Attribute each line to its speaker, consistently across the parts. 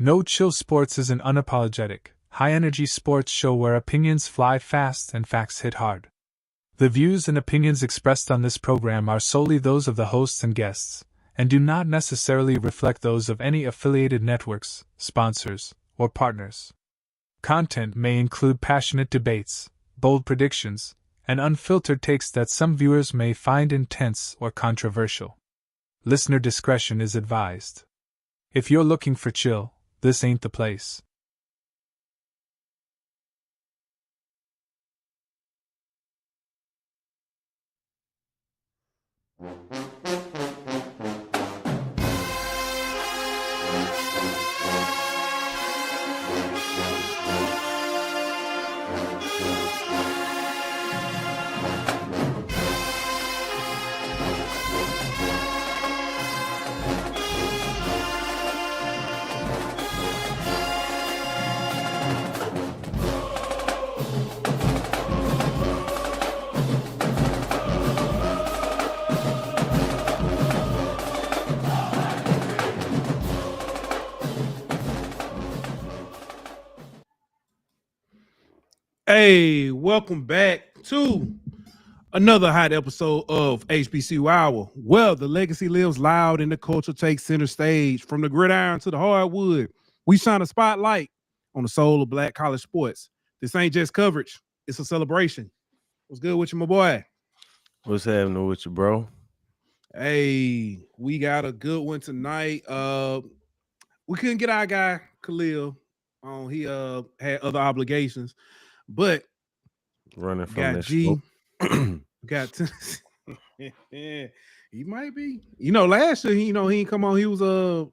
Speaker 1: No Chill Sports is an unapologetic, high-energy sports show where opinions fly fast and facts hit hard. The views and opinions expressed on this program are solely those of the hosts and guests, and do not necessarily reflect those of any affiliated networks, sponsors, or partners. Content may include passionate debates, bold predictions, and unfiltered takes that some viewers may find intense or controversial. Listener discretion is advised. If you're looking for chill, this ain't the place.
Speaker 2: Hey, welcome back to another hot episode of HBCU Hour. Well, the legacy lives loud and the culture takes center stage. From the gridiron to the hardwood, we shine a spotlight on the soul of Black college sports. This ain't just coverage, it's a celebration. What's good with you, my boy?
Speaker 3: What's happening with you, bro?
Speaker 2: Hey, we got a good one tonight. We couldn't get our guy Khalil on. He had other obligations. But
Speaker 3: Running from
Speaker 2: got
Speaker 3: that
Speaker 2: G, got yeah, he might be. Last year, he didn't come on. He was a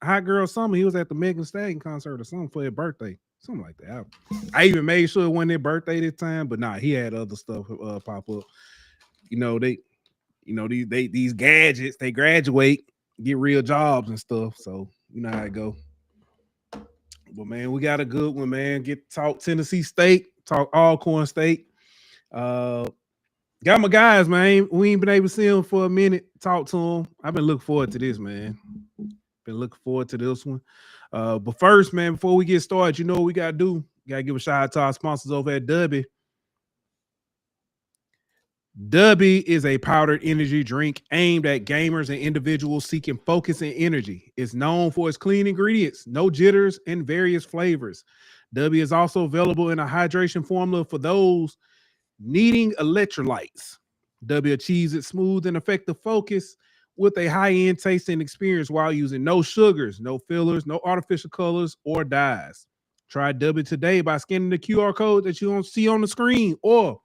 Speaker 2: hot girl summer. He was at the Megan Thee Stallion concert or something for his birthday, something like that. I even made sure it wasn't their birthday this time, but nah, he had other stuff pop up. These gadgets, they graduate, get real jobs and stuff. So you know how it go. But man, we got a good one, man. Get to talk Tennessee State, talk Alcorn State. Got my guys, man. We ain't been able to see them for a minute. Talk to them. I've been looking forward to this, man. Been looking forward to this one. But first, man, before we get started, you know what we gotta do? Gotta give a shout out to our sponsors over at Dubby. Dubby is a powdered energy drink aimed at gamers and individuals seeking focus and energy. It's known for its clean ingredients, no jitters, and various flavors. Dubby is also available in a hydration formula for those needing electrolytes. Dubby achieves its smooth and effective focus with a high-end taste and experience while using no sugars, no fillers, no artificial colors or dyes. Try Dubby today by scanning the QR code that you don't see on the screen or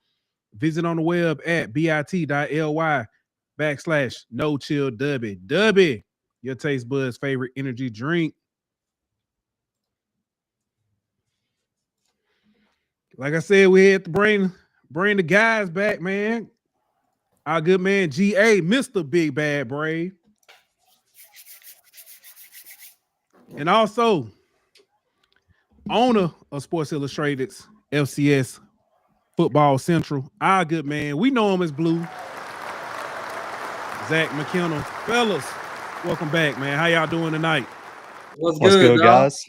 Speaker 2: visit on the web at bit.ly/NoChillDubby. Dubby, your taste buds' favorite energy drink. Like I said, we had to bring the guys back, man. Our good man GA, Mr. Big Bad Brave. And also, owner of Sports Illustrated's FCS Football Central, our good man, we know him as Blue, Zach McKenna. Fellas, welcome back, man. How y'all doing tonight?
Speaker 4: What's good, guys?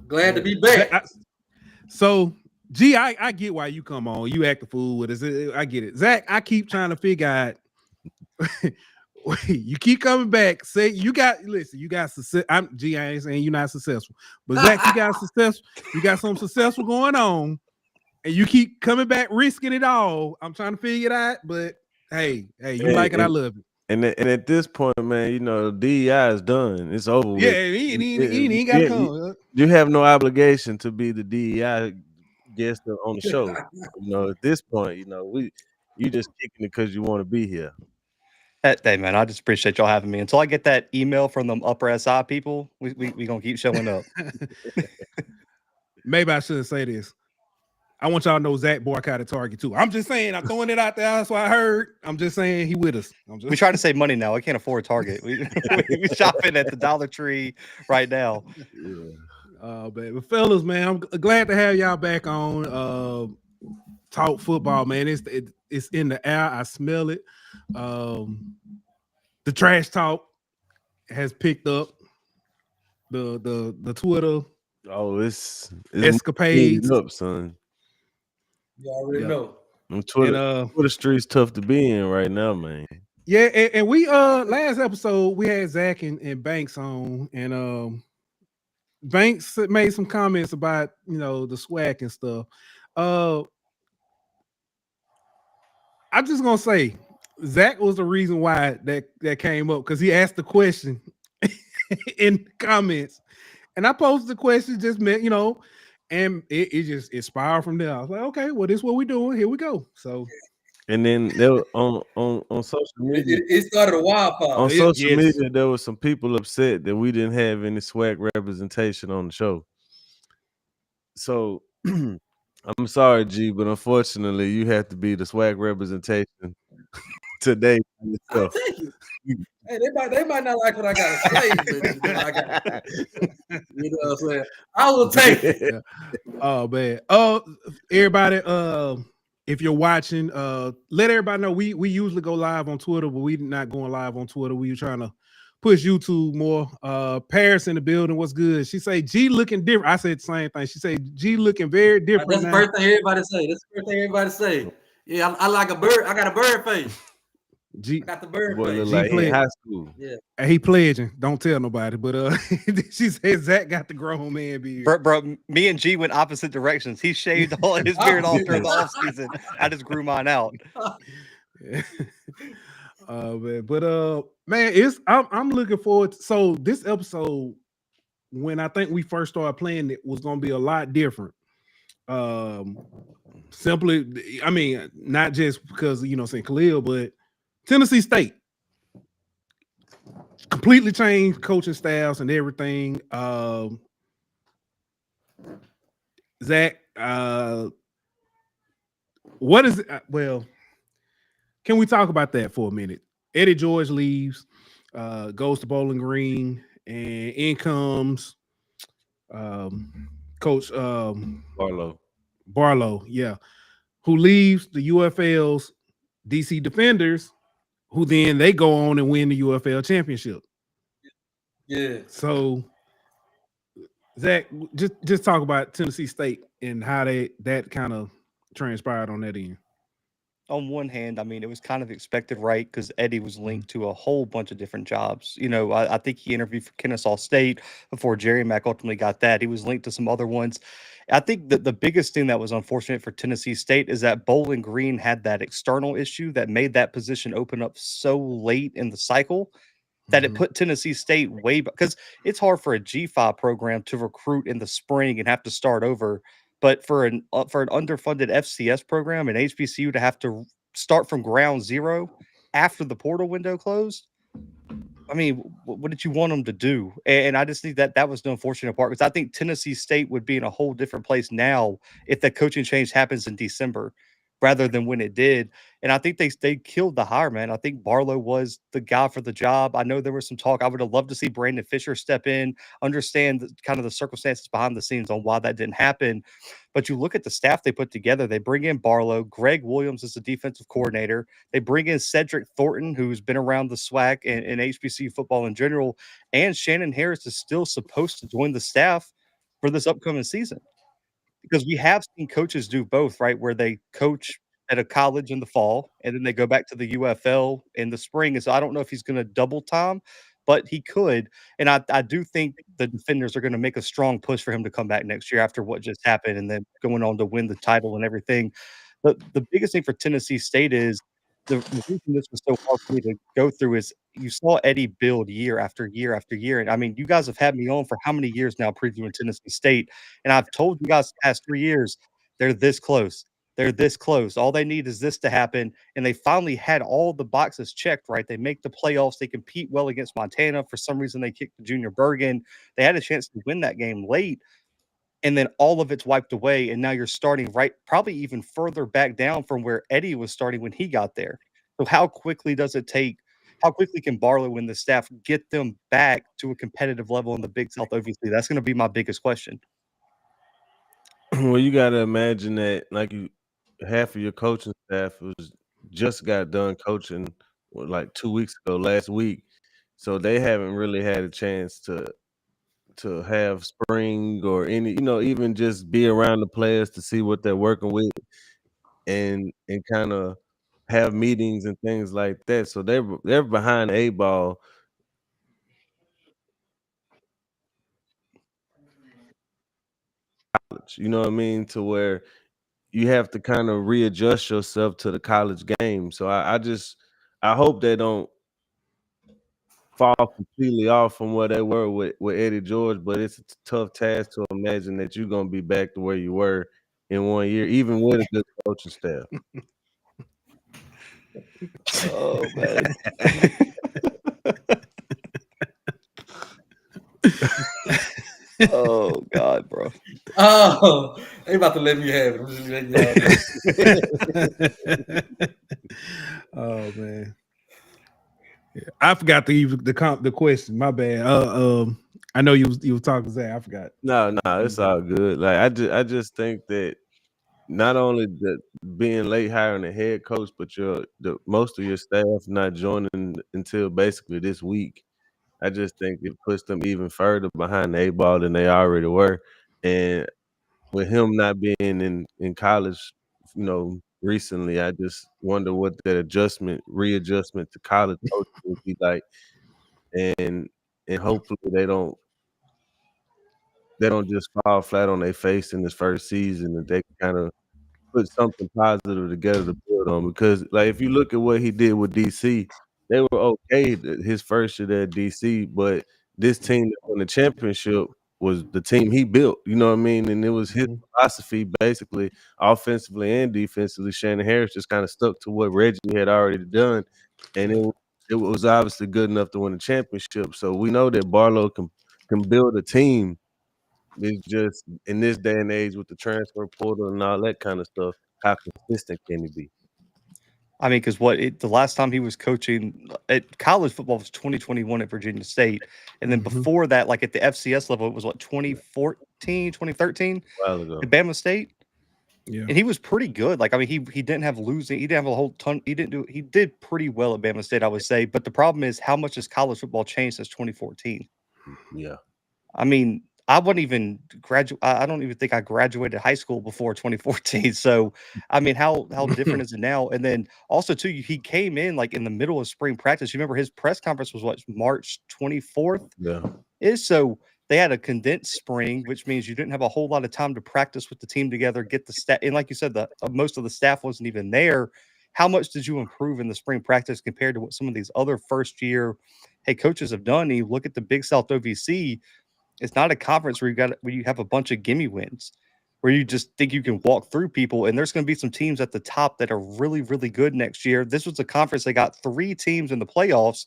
Speaker 5: Glad to be back.
Speaker 2: So, G, I get why you come on. You act the fool with us. I get it. Zach, I keep trying to figure out. You keep coming back. Say you got success. I ain't saying you're not successful, but Zach, you got success. You got something successful going on. And you keep coming back, risking it all. I'm trying to figure it out, but hey, you like it, I love it.
Speaker 3: And at this point, man, the DEI is done. It's over.
Speaker 2: Yeah, he ain't got to come.
Speaker 3: You have no obligation to be the DEI guest on the show. At this point, you just kicking it because you want to be here.
Speaker 4: Hey, man, I just appreciate y'all having me. Until I get that email from them upper SI people, we gonna keep showing up.
Speaker 2: Maybe I shouldn't say this. I want y'all to know Zach boycotted Target too. I'm just saying, I'm throwing it out there. That's what I heard. I'm just saying he with us.
Speaker 4: We try to save money now. I can't afford Target. We shopping at the Dollar Tree right now.
Speaker 2: Yeah. But fellas, man, I'm glad to have y'all back on. Talk football, man. It's in the air. I smell it. The trash talk has picked up. the Twitter
Speaker 3: Oh, it's
Speaker 2: escapades.
Speaker 3: up, son.
Speaker 5: You already know.
Speaker 3: Twitter streets tough to be in right now, man.
Speaker 2: Yeah, and we last episode we had Zach and Banks on, and Banks made some comments about the swag and stuff. I'm just gonna say Zach was the reason why that came up, because he asked the question in comments, and I posted the question, just meant and it spiraled from there. I was like, okay, well, this is what we're doing. Here we go. So,
Speaker 3: and then there was on social media.
Speaker 5: It started a wildfire.
Speaker 3: On social media, there was some people upset that we didn't have any swag representation on the show. So I'm sorry, G, but unfortunately, you have to be the swag representation today.
Speaker 5: I'll take it. Hey, they might not like what I got to say, but you know what I'm saying? I will take it.
Speaker 2: Oh man. Everybody, if you're watching, let everybody know we usually go live on Twitter, but we're not going live on Twitter. We were trying to push YouTube more. Paris in the building. What's good? She say G looking different. I said the same thing. She said G looking very different.
Speaker 5: That's the first thing everybody say. Yeah, I like a bird. I got a bird face.
Speaker 2: G
Speaker 5: got the bird
Speaker 3: boy
Speaker 5: face.
Speaker 3: look like he in high school.
Speaker 5: Yeah,
Speaker 2: he pledging. Don't tell nobody. But she said Zach got the grown man beard.
Speaker 4: Bro, me and G went opposite directions. He shaved all his beard off during the off season. I just grew mine out.
Speaker 2: Man, I'm looking forward to, so this episode, when I think we first started playing it, was gonna be a lot different. Simply, I mean, not just because St. Khalil, but Tennessee State completely changed coaching styles and everything. Zach, what is it? Well, can we talk about that for a minute? Eddie George leaves, goes to Bowling Green, and in comes Coach Barlow, yeah, who leaves the UFL's DC Defenders, who then they go on and win the UFL championship.
Speaker 5: Yeah.
Speaker 2: So, Zach, just talk about Tennessee State and how that kind of transpired on that end.
Speaker 4: On one hand, I mean, it was kind of expected, right? Because Eddie was linked to a whole bunch of different jobs. I think he interviewed for Kennesaw State before Jerry Mack ultimately got that. He was linked to some other ones. I think that the biggest thing that was unfortunate for Tennessee State is that Bowling Green had that external issue that made that position open up so late in the cycle that it put Tennessee State way back. Because it's hard for a G5 program to recruit in the spring and have to start over. But for an underfunded FCS program, an HBCU, to have to start from ground zero after the portal window closed, I mean, what did you want them to do? And I just think that was the unfortunate part, because I think Tennessee State would be in a whole different place now if that coaching change happens in December rather than when it did. And I think they killed the hire, man. I think Barlow was the guy for the job. I know there was some talk. I would have loved to see Brandon Fisher step in, understand kind of the circumstances behind the scenes on why that didn't happen. But you look at the staff they put together. They bring in Barlow. Greg Williams is the defensive coordinator. They bring in Cedric Thornton, who's been around the SWAC and HBCU football in general. And Shannon Harris is still supposed to join the staff for this upcoming season. Because we have seen coaches do both, right? Where they coach at a college in the fall and then they go back to the UFL in the spring. And so I don't know if he's going to double time, but he could. And I do think the Defenders are going to make a strong push for him to come back next year after what just happened and then going on to win the title and everything. But the biggest thing for Tennessee State is the reason this was so hard for me to go through is you saw Eddie build year after year after year. And I mean, you guys have had me on for how many years now previewing Tennessee State? And I've told you guys the past 3 years, they're this close. They're this close. All they need is this to happen. And they finally had all the boxes checked, right? They make the playoffs. They compete well against Montana. For some reason, they kicked the Junior Bergen. They had a chance to win that game late. And then all of it's wiped away. And now you're starting right, probably even further back down from where Eddie was starting when he got there. So how quickly does it take? How quickly can Barlow and the staff get them back to a competitive level in the Big South? Obviously, that's going to be my biggest question.
Speaker 3: Well, you got to imagine that half of your coaching staff just got done coaching like 2 weeks ago, last week. So they haven't really had a chance to to have spring or any, even just be around the players to see what they're working with and kind of have meetings and things like that. So they're behind the 8 ball. You know what I mean? To where you have to kind of readjust yourself to the college game. So I hope they don't fall completely off from where they were with Eddie George, but it's a tough task to imagine that you're gonna be back to where you were in 1 year, even with a good coaching staff.
Speaker 4: Oh man. Oh God, bro.
Speaker 5: Oh, they about to let me have it. I'm just letting y'all know.
Speaker 2: Oh man. Yeah, I forgot the question. My bad. I know you were talking, Zach. I forgot.
Speaker 3: No, it's all good. Like I just think that not only the being late hiring a head coach, but most of your staff not joining until basically this week. I just think it puts them even further behind the 8 ball than they already were. And with him not being in college, recently, I just wonder what that readjustment to college coaching would be like. And hopefully they don't just fall flat on their face in this first season, and they kind of put something positive together to build on. Because, like, if you look at what he did with DC, they were okay his first year at DC, but this team that won the championship was the team he built. You know what I mean? And it was his philosophy, basically, offensively and defensively. Shannon Harris just kind of stuck to what Reggie had already done, and it was obviously good enough to win the championship. So we know that Barlow can build a team. It's just in this day and age with the transfer portal and all that kind of stuff, how consistent can he be?
Speaker 4: I mean, because the last time he was coaching at college football was 2021 at Virginia State. And then before that, like at the FCS level, it was 2014, 2013
Speaker 3: A while ago.
Speaker 4: at Bama State.
Speaker 2: Yeah.
Speaker 4: And he was pretty good. Like, I mean, he didn't have losing. He didn't have a whole ton. He did pretty well at Bama State, I would say. But the problem is, how much has college football changed since 2014?
Speaker 3: Yeah.
Speaker 4: I mean, I wouldn't even graduate. I don't even think I graduated high school before 2014. So, I mean, how different is it now? And then also too, he came in like in the middle of spring practice. You remember his press conference was what, March 24th?
Speaker 3: Yeah.
Speaker 4: So they had a condensed spring, which means you didn't have a whole lot of time to practice with the team together, get the staff. And like you said, the most of the staff wasn't even there. How much did you improve in the spring practice compared to what some of these other first year head coaches have done? And you look at the Big South OVC. It's not a conference where you have a bunch of gimme wins, where you just think you can walk through people. And there's going to be some teams at the top that are really, really good next year. This was a conference that got 3 teams in the playoffs.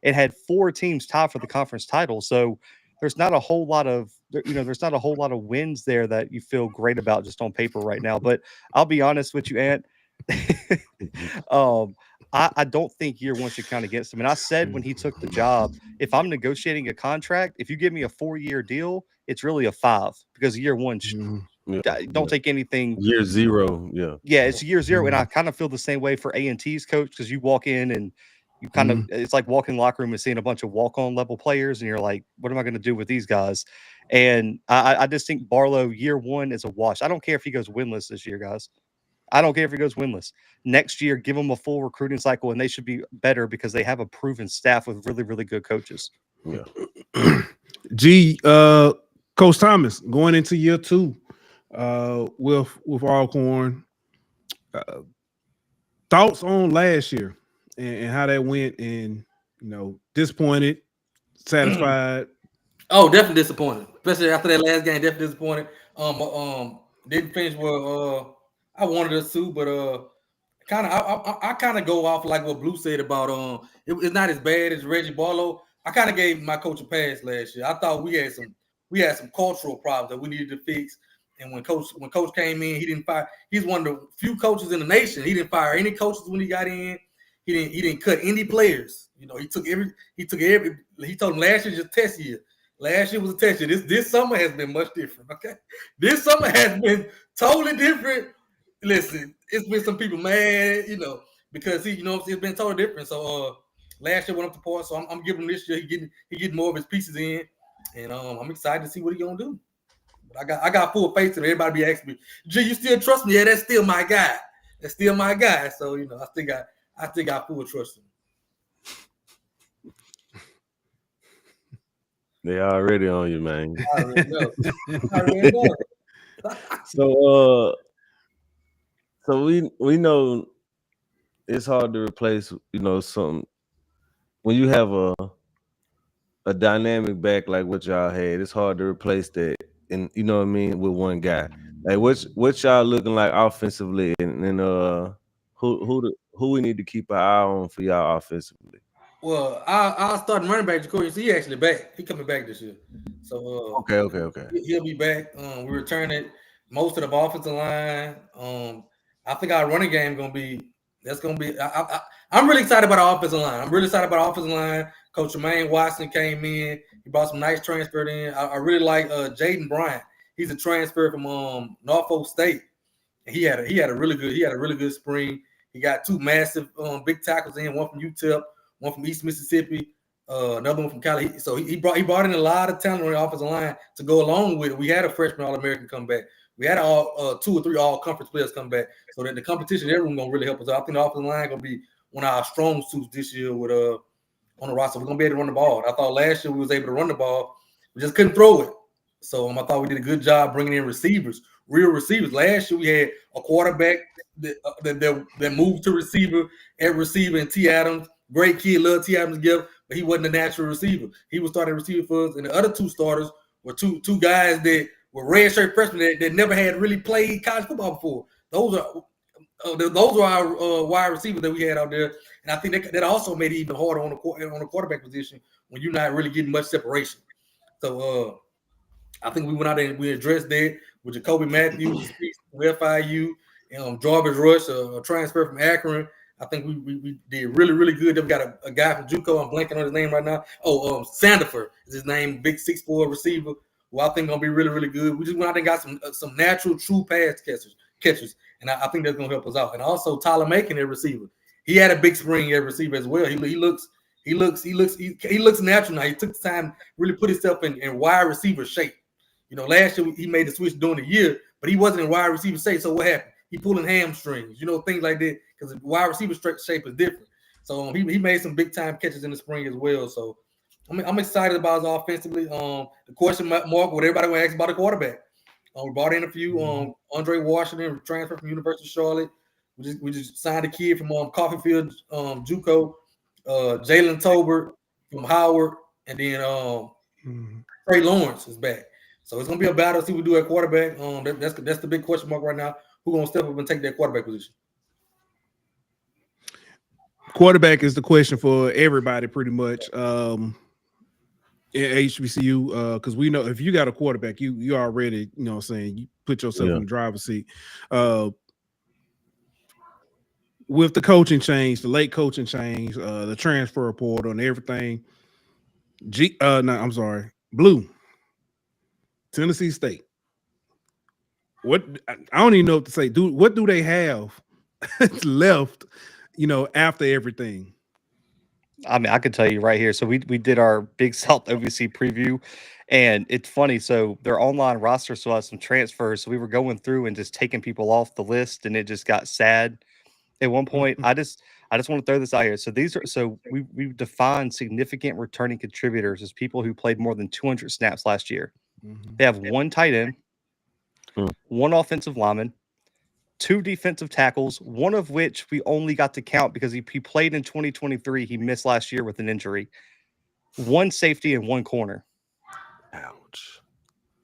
Speaker 4: It had 4 teams tied for the conference title. So there's not a whole lot of wins there that you feel great about just on paper right now. But I'll be honest with you, Ant. I don't think year one should count against him. And I said when he took the job, if I'm negotiating a contract, if you give me a 4-year deal, it's really a 5 because year one, don't take anything.
Speaker 3: Year 0, yeah.
Speaker 4: Yeah, it's year 0. And I kind of feel the same way for A&T's coach because you walk in and you kind of, it's like walking in the locker room and seeing a bunch of walk-on level players. And you're like, what am I going to do with these guys? And I just think Barlow year 1 is a wash. I don't care if he goes winless this year, guys. I don't care if he goes winless. Next year, give them a full recruiting cycle, and they should be better because they have a proven staff with really, really good coaches.
Speaker 3: Yeah.
Speaker 2: Coach Thomas, going into year 2 with Alcorn. Thoughts on last year and how that went, and disappointed, satisfied.
Speaker 5: Oh, definitely disappointed, especially after that last game. Definitely disappointed. Didn't finish where I wanted us to, but I kind of go off like what Blue said about it's not as bad as Reggie Barlow. I kind of gave my coach a pass last year. I thought we had some cultural problems that we needed to fix. And when coach came in, he didn't fire. He's one of the few coaches in the nation. He didn't fire any coaches when he got in. He didn't cut any players. He told him last year just test year. Last year was a test year. This summer has been much different. Okay, this summer has been totally different. Listen, it's been some people mad, because it's been totally different. So last year went up the point. So I'm giving him this year. He getting more of his pieces in. and I'm excited to see what he's gonna do. But I got full faith in him. Everybody be asking me, "G, you still trust me?" Yeah, that's still my guy. That's still my guy. So I still got full trust in him.
Speaker 3: They already on you, man.
Speaker 5: I already know. I already know.
Speaker 3: So we know it's hard to replace, something when you have a dynamic back like what y'all had. It's hard to replace that, and you know what I mean, with one guy. Like what y'all looking like offensively, and who we need to keep an eye on for y'all offensively.
Speaker 5: Well, I'll start running back Jacoby. He actually back. He coming back this year. So
Speaker 3: Okay.
Speaker 5: He'll be back. We returning most of the offensive line. I think our running game gonna be. That's gonna be. I'm really excited about our offensive line. I'm really excited about our offensive line. Coach Jermaine Watson came in. He brought some nice transfer in. I really like Jaden Bryant. He's a transfer from Norfolk State. He had a really good spring. He got two massive big tackles in, one from UTEP, one from East Mississippi, another one from Cali. So he brought in a lot of talent on the offensive line to go along with it. We had a freshman All-American come back. We had all 2 or 3 all-conference players come back. So that the competition, everyone gonna really help us out. I think the offensive line gonna be one of our strong suits this year with on the roster. We're gonna be able to run the ball. And I thought last year we was able to run the ball, we just couldn't throw it. So I thought we did a good job bringing in receivers, real receivers. Last year we had a quarterback that moved to receiver and T. Adams. Great kid, love T. Adams gift, but he wasn't a natural receiver. He was starting receiver for us, and the other 2 starters were two guys that were redshirt freshmen that never had really played college football before. Those are our wide receivers that we had out there, and I think that also made it even harder on the quarterback position when you're not really getting much separation. So I think we went out there and we addressed that with Jacoby Matthews from FIU, Jarvis Rush, a transfer from Akron. I think we did really, really good. They've got a guy from JUCO. I'm blanking on his name right now. Sandifer is his name, big 6'4" receiver, who I think gonna be really, really good. We just went out there and got some natural, true pass catchers, and I think that's gonna help us out. And also Tyler Macon, their receiver, he had a big spring at receiver as well. He looks natural now. He took the time to really put himself in wide receiver shape. Last year he made the switch during the year, but he wasn't in wide receiver shape. So what happened? He pulling hamstrings, things like that, because the wide receiver shape is different. So he made some big time catches in the spring as well. So I'm excited about us offensively. The question mark, what everybody will ask about the quarterback. We brought in a few. Andre Washington, transfer from University of Charlotte. We just signed a kid from Coffeefield, JUCO. Jalen Tolbert from Howard, and then Trey Lawrence is back. So it's gonna be a battle. See what we do at quarterback. That's the big question mark right now. Who's gonna step up and take that quarterback position?
Speaker 2: Quarterback is the question for everybody, pretty much. In HBCU, because we know if you got a quarterback, you already, what I'm saying, you put yourself in the driver's seat. With the coaching change, the late coaching change, the transfer portal and everything. Blue. Tennessee State. What I don't even know what to say. What do they have left, after everything?
Speaker 4: I mean, I could tell you right here. So we did our Big South OVC preview, and it's funny. So their online roster still has some transfers. So we were going through and just taking people off the list, and it just got sad. At one point, I just want to throw this out here. So we defined significant returning contributors as people who played more than 200 snaps last year. They have 1 tight end, 1 offensive lineman, 2 defensive tackles, one of which we only got to count because he played in 2023. He missed last year with an injury. 1 safety and 1 corner.
Speaker 3: Ouch.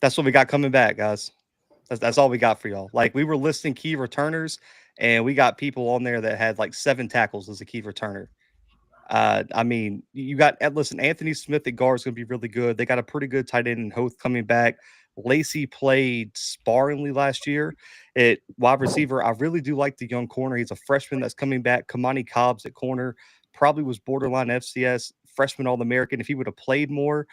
Speaker 4: That's what we got coming back, guys. That's all we got for y'all. Like, we were listing key returners, and we got people on there that had like 7 tackles as a key returner. I mean, you got, listen, Anthony Smith at guard is going to be really good. They got a pretty good tight end in Hoth coming back. Lacey played sparingly last year at wide receiver. I really do like the young corner. He's a freshman that's coming back. Kamani Cobbs at corner probably was borderline FCS freshman All-American. If he would have played more,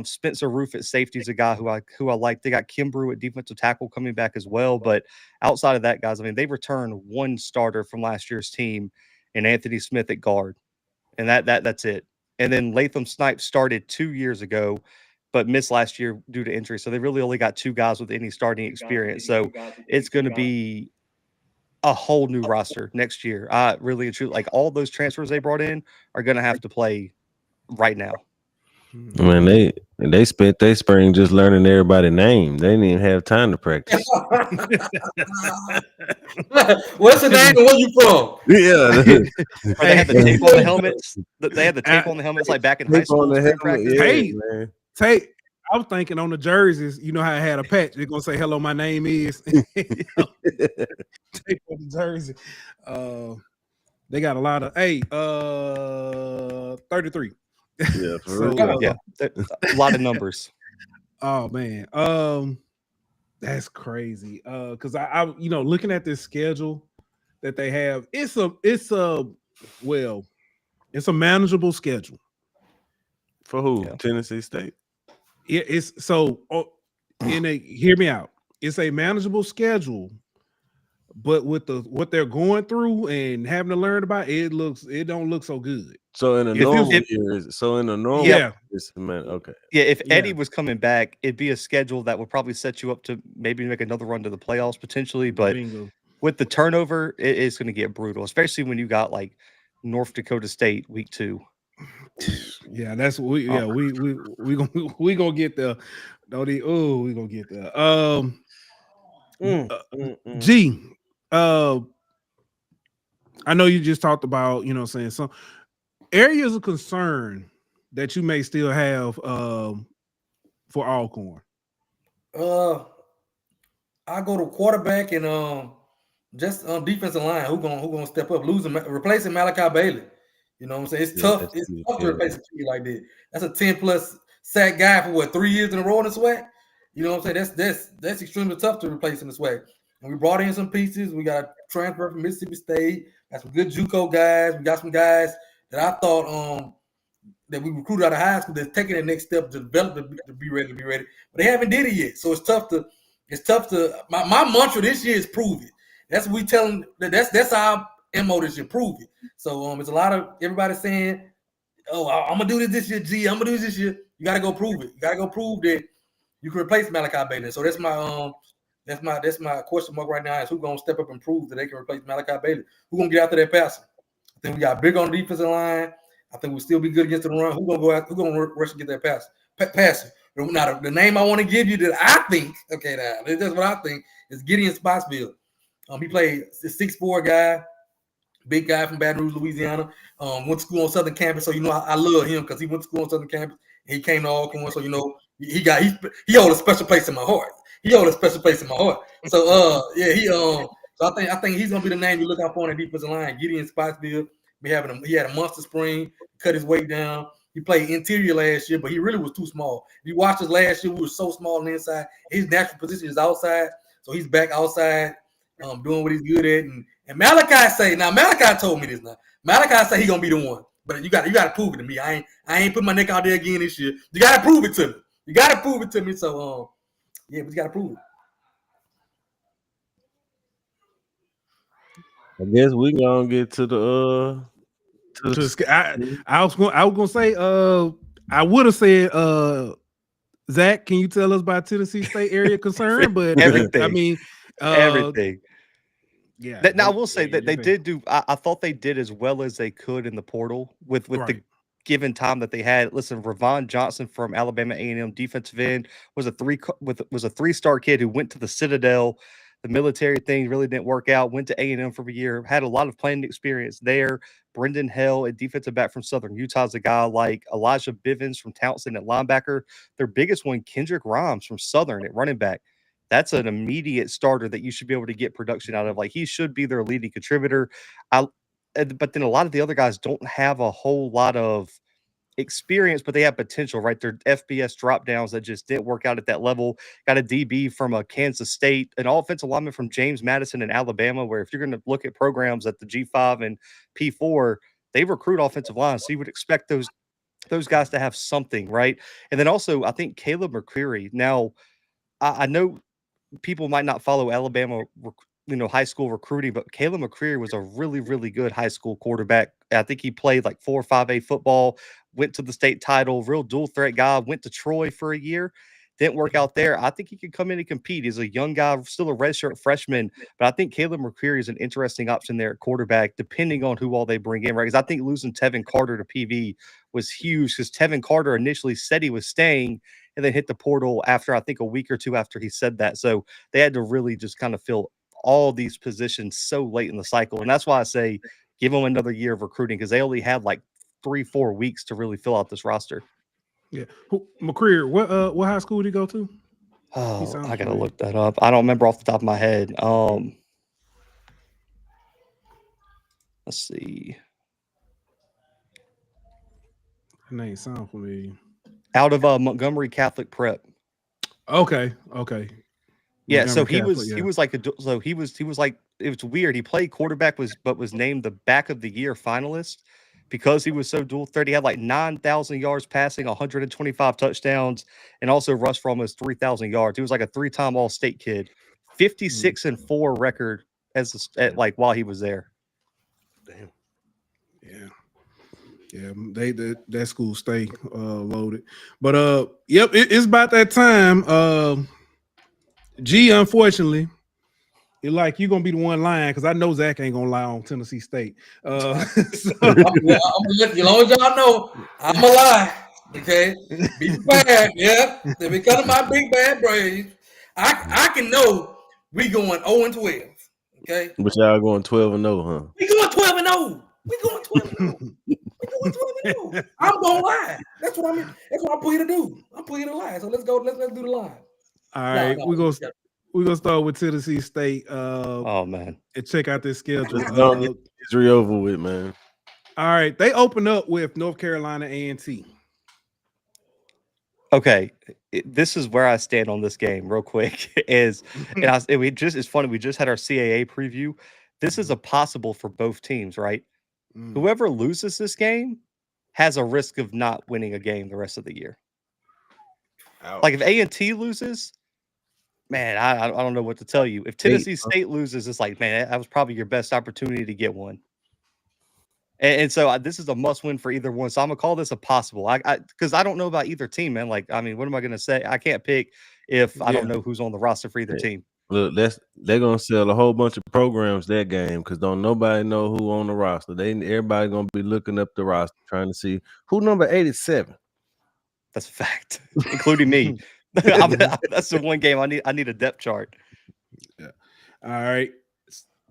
Speaker 4: Spencer Roof at safety is a guy who I like. They got Kim Brew at defensive tackle coming back as well. But outside of that, guys, I mean, they returned 1 starter from last year's team and Anthony Smith at guard. And that's it. And then Latham Snipes started 2 years ago, but missed last year due to injury. So they really only got 2 guys with any starting experience. So it's going to be a whole new roster next year. I really and truly, like, all those transfers they brought in are going to have to play right now.
Speaker 3: Man, they spent their spring just learning everybody's name. They didn't even have time to practice.
Speaker 5: What's the name and where you from?
Speaker 3: Yeah.
Speaker 4: Or they had the tape on the helmets. They had the tape on the helmets like back in high school.
Speaker 3: Man.
Speaker 2: Tape. I was thinking on the jerseys, you know how I had a patch. They're gonna say, "Hello, my name is." Tape on the jersey. They got a lot of 33.
Speaker 3: Yeah, for
Speaker 2: So,
Speaker 3: real.
Speaker 4: Yeah, a lot of numbers.
Speaker 2: Oh man, that's crazy. Because I looking at this schedule that they have, it's a manageable schedule.
Speaker 3: For who?
Speaker 4: Yeah.
Speaker 3: Tennessee State.
Speaker 2: It's so hear me out. It's a manageable schedule, but with what they're going through and having to learn about it, don't look so good.
Speaker 3: So in a normal year, it's okay.
Speaker 4: Yeah, if Eddie was coming back, it'd be a schedule that would probably set you up to maybe make another run to the playoffs potentially. But with the turnover, it's going to get brutal, especially when you got like North Dakota State week 2.
Speaker 2: Yeah, that's we gonna get there. We gonna get there. G, I know you just talked about, saying some areas of concern that you may still have for Alcorn.
Speaker 5: I go to quarterback and just defensive line. Who gonna step up? Replacing Malachi Bailey. You know what I'm saying? It's tough. It's tough to replace a kid like that. That's a 10+ sack guy for 3 years in a row in the SWAC. You know what I'm saying? That's extremely tough to replace in the SWAC. And we brought in some pieces. We got a transfer from Mississippi State. Got some good JUCO guys. We got some guys that I thought that we recruited out of high school that's taking the next step to develop to be ready. But they haven't did it yet. So it's tough to. My mantra this year is prove it. That's what we tell them. That's our MO this year. Prove it. So it's a lot of everybody saying, "Oh, I'm gonna do this year, G. I'm gonna do this this year." You gotta go prove it. You gotta go prove that you can replace Malachi Bailey. So that's my question mark right now is who's gonna step up and prove that they can replace Malachi Bailey? Who's gonna get after that passer? I think we got big on the defensive line. I think we'll still be good against the run. Who's gonna go out? Who's gonna rush and get that passer? Now the name I want to give you that I think, that's what I think is Gideon Spotsville. He played a 6'4" guy, big guy from Baton Rouge, Louisiana. Went to school on Southern Campus, so I love him because he went to school on Southern Campus. And he came to Alcorn, so he holds a special place in my heart. So so I think he's gonna be the name you look out for on the defensive line. Gideon Spotsville. He had a monster spring, cut his weight down. He played interior last year, but he really was too small. If you watched us last year, we were so small on the inside. His natural position is outside, so he's back outside, doing what he's good at. And Malachi told me this now. Malachi say he's gonna be the one, but you got to prove it to me. I ain't put my neck out there again this year. You got to prove it to me. So we got to prove it.
Speaker 3: I guess we gonna get to the.
Speaker 2: I was gonna say I would have said Zach, can you tell us about Tennessee State area concern? But
Speaker 4: everything.
Speaker 2: I mean
Speaker 4: everything.
Speaker 2: Yeah.
Speaker 4: Now I will say that they did do. I thought they did as well as they could in the portal with the given time that they had. Listen, Ravon Johnson from Alabama A&M defensive end was a 3-star kid who went to the Citadel. The military thing really didn't work out. Went to A&M for a year. Had a lot of playing experience there. Brendan Hell, a defensive back from Southern Utah, is a guy like Elijah Bivens from Townsend at linebacker. Their biggest one, Kendrick Rhymes from Southern at running back. That's an immediate starter that you should be able to get production out of. Like, he should be their leading contributor. But then a lot of the other guys don't have a whole lot of experience, but they have potential, right? They're FBS drop downs that just didn't work out at that level. Got a DB from a Kansas State, an offensive lineman from James Madison in Alabama, where if you're going to look at programs at the G5 and P4, they recruit offensive lines. So you would expect those guys to have something, right? And then also, I think Caleb McCreary. Now, I know people might not follow Alabama high school recruiting, but Caleb McCreary was a really, really good high school quarterback. I think he played like 4 or 5A football, went to the state title, real dual threat guy, went to Troy for a year. Didn't work out there. I think he could come in and compete. He's a young guy, still a redshirt freshman, but I think Caleb McCreary is an interesting option there at quarterback, depending on who all they bring in, right? Because I think losing Tevin Carter to PV was huge because Tevin Carter initially said he was staying and then hit the portal after, I think, a week or two after he said that. So they had to really just kind of fill all these positions so late in the cycle. And that's why I say give them another year of recruiting because they only had like 3-4 weeks to really fill out this roster.
Speaker 2: Yeah. McCreary, what high school did he go to?
Speaker 4: Oh, I gotta look that up. I don't remember off the top of my head. Let's see.
Speaker 2: That name sound familiar.
Speaker 4: Out of Montgomery Catholic Prep.
Speaker 2: Okay.
Speaker 4: Yeah,
Speaker 2: Montgomery
Speaker 4: so he
Speaker 2: Catholic,
Speaker 4: was
Speaker 2: yeah.
Speaker 4: he was like he was like, it was weird. He played quarterback but was named the back of the year finalist because he was so dual threat. He had like 9,000 yards passing, 125 touchdowns, and also rushed for almost 3,000 yards. He was like a 3-time All-State kid, 56-4 record while he was there.
Speaker 3: Damn.
Speaker 2: Yeah, that school stay loaded. But yep, it's about that time. G, unfortunately, you're gonna be the one lying because I know Zach ain't gonna lie on Tennessee State. So,
Speaker 5: I'm gonna let you, as long as y'all know, I'm a lie. Okay, be prepared. Yeah, they be cutting my big bad brains. I can know we going 0-12. Okay,
Speaker 3: But y'all going 12-0, huh?
Speaker 5: we going 12-0. We going 12-0. We going 12-0. I'm gonna lie. That's what I mean. That's what I'm put here to do. I'm put here to lie. So let's go. Let's do the line.
Speaker 2: all right, we're gonna start with Tennessee State.
Speaker 4: Oh man,
Speaker 2: and check out this schedule.
Speaker 3: Let's go get history over with, man.
Speaker 2: All right, they open up with North Carolina A&T.
Speaker 4: Okay, this is where I stand on this game real quick. It's funny. We just had our CAA preview. This is a possible for both teams, right? Whoever loses this game has a risk of not winning a game the rest of the year.
Speaker 3: Ouch.
Speaker 4: Like if A&T loses, man, I don't know what to tell you. If Tennessee State loses, it's like, man, that was probably your best opportunity to get one. And so this is a must win for either one. So I'm gonna call this a possible. Because I don't know about either team, man. Like, I mean, what am I gonna say? I can't pick if I don't know who's on the roster for either team.
Speaker 3: Look, they're gonna sell a whole bunch of programs that game because don't nobody know who on the roster. Everybody gonna be looking up the roster trying to see who number 87.
Speaker 4: That's a fact, including me. That's the one game I need a depth chart.
Speaker 2: Yeah. All right.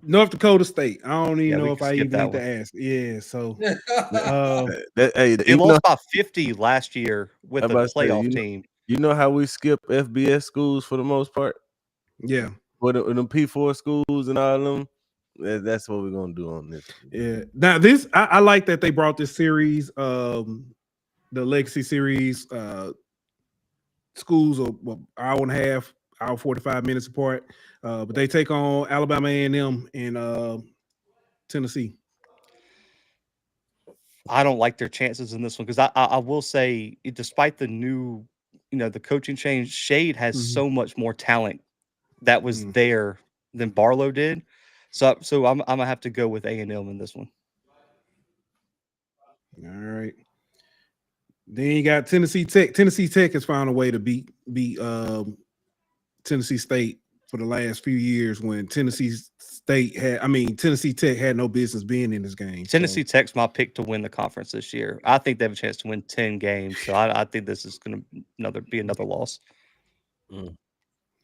Speaker 2: North Dakota State. I don't even know if I even need to ask. Yeah, so
Speaker 4: they lost by 50 last year with a playoff team.
Speaker 3: You know how we skip FBS schools for the most part?
Speaker 2: Yeah.
Speaker 3: For the P4 schools and all of them. That's what we're gonna do on this.
Speaker 2: Yeah. Now this I like that they brought this series, the Legacy series, schools are hour and a half, hour 45 minutes apart. But they take on Alabama A&M and Tennessee.
Speaker 4: I don't like their chances in this one because I will say, despite the new, the coaching change, Shade has so much more talent that was there than Barlow did. So I'm gonna have to go with A&M in this one.
Speaker 2: All right. Then you got Tennessee Tech. Tennessee Tech has found a way to beat Tennessee State for the last few years when Tennessee Tech had no business being in this game.
Speaker 4: Tennessee Tech's my pick to win the conference this year. I think they have a chance to win 10 games. So I think this is going to be another loss.
Speaker 2: All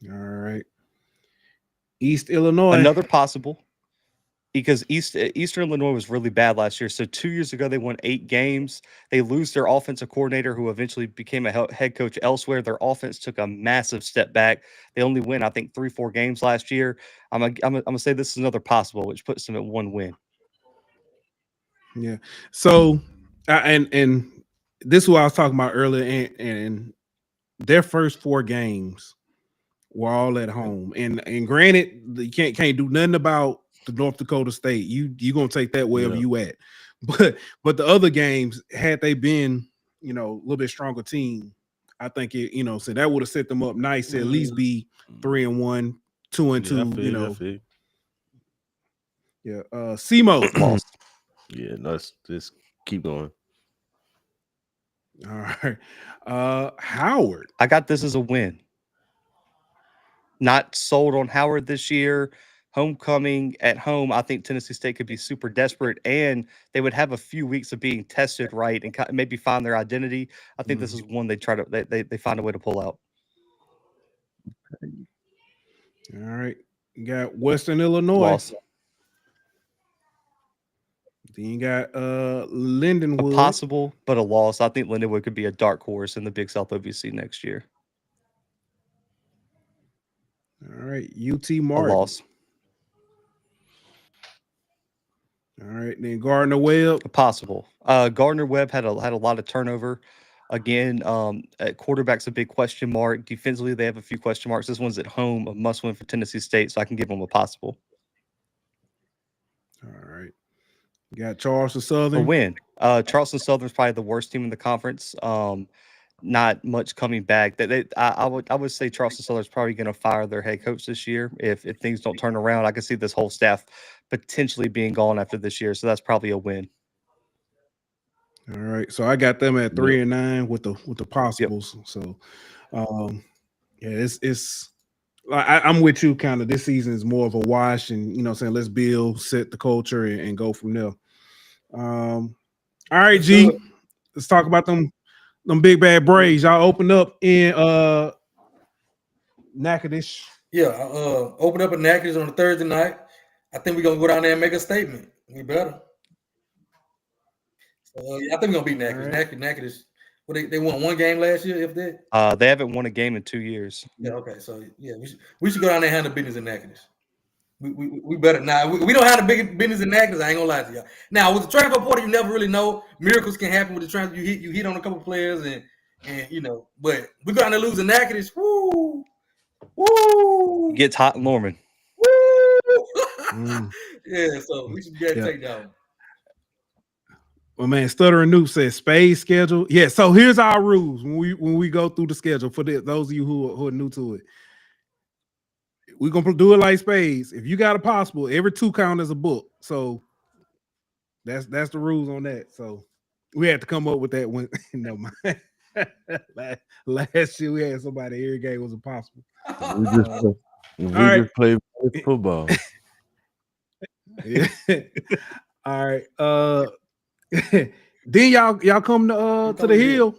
Speaker 2: right. East Illinois.
Speaker 4: Another possible. Because Eastern Illinois was really bad last year. So 2 years ago, they won 8 games. They lose their offensive coordinator, who eventually became a head coach elsewhere. Their offense took a massive step back. They only win, I think, 3-4 games last year. I'm gonna say this is another possible, which puts them at 1 win.
Speaker 2: Yeah. So, and this is what I was talking about earlier, and their first 4 games were all at home. And granted, you can't do nothing about the North Dakota State. You gonna take that wherever you at. But the other games, had they been, a little bit stronger team, I think so that would have set them up nice to at least be 3-1, 2-2. Yeah. SEMO.
Speaker 3: Yeah, let's just keep going.
Speaker 2: All right. Howard.
Speaker 4: I got this as a win. Not sold on Howard this year. Homecoming at home, I think Tennessee State could be super desperate, and they would have a few weeks of being tested right and maybe find their identity. I think this is one they try to they find a way to pull out.
Speaker 2: All right. You got Western Illinois.
Speaker 4: Loss.
Speaker 2: Then you got Lindenwood.
Speaker 4: A possible, but a loss. I think Lindenwood could be a dark horse in the Big South OVC next year.
Speaker 2: All right. UT Martin.
Speaker 4: A loss.
Speaker 2: All right. Then Gardner Webb.
Speaker 4: A possible. Gardner Webb had a lot of turnover. Again, at quarterback's a big question mark. Defensively, they have a few question marks. This one's at home, a must win for Tennessee State, so I can give them a possible.
Speaker 2: All right. You got Charleston Southern.
Speaker 4: A win. Charleston Southern's probably the worst team in the conference. Not much coming back. I would say Charleston Southern's probably going to fire their head coach this year if things don't turn around. I can see this whole staff potentially being gone after this year, so that's probably a win.
Speaker 2: All right, so I got them at 3-9 with the possibles. Yep. So, yeah, it's I'm with you. Kind of this season is more of a wash, and saying let's build, set the culture, and go from there. All right, G, let's talk about them big bad Braves. Y'all opened up in Natchitoches.
Speaker 5: Yeah, opened up in Natchitoches on a Thursday night. I think we're gonna go down there and make a statement. We better. So, I think we're gonna beat Natchitoches. Right. Natchitoches. Well, they won one game last year. If
Speaker 4: they haven't won a game in 2 years.
Speaker 5: Yeah. Okay. So yeah, we should go down there and handle business in Natchitoches. We better now. We don't have the big business in Natchitoches. I ain't gonna lie to y'all. Now with the transfer portal, you never really know. Miracles can happen with the transfer. You hit on a couple players and but we go down there losing Natchitoches. Woo.
Speaker 4: Gets hot in Norman.
Speaker 5: Woo. Yeah. So we should get take that one.
Speaker 2: Well, man, Stuttering Noob says Spade schedule. Yeah, so here's our rules when we go through the schedule for those of you who are new to it. We're gonna do it like Spades. If you got a possible, every 2 count as a book. So that's the rules on that. So we had to come up with that one. No mind. Last year we had somebody every game was impossible.
Speaker 3: We just played football.
Speaker 2: Yeah. All right. Then y'all come to the hill.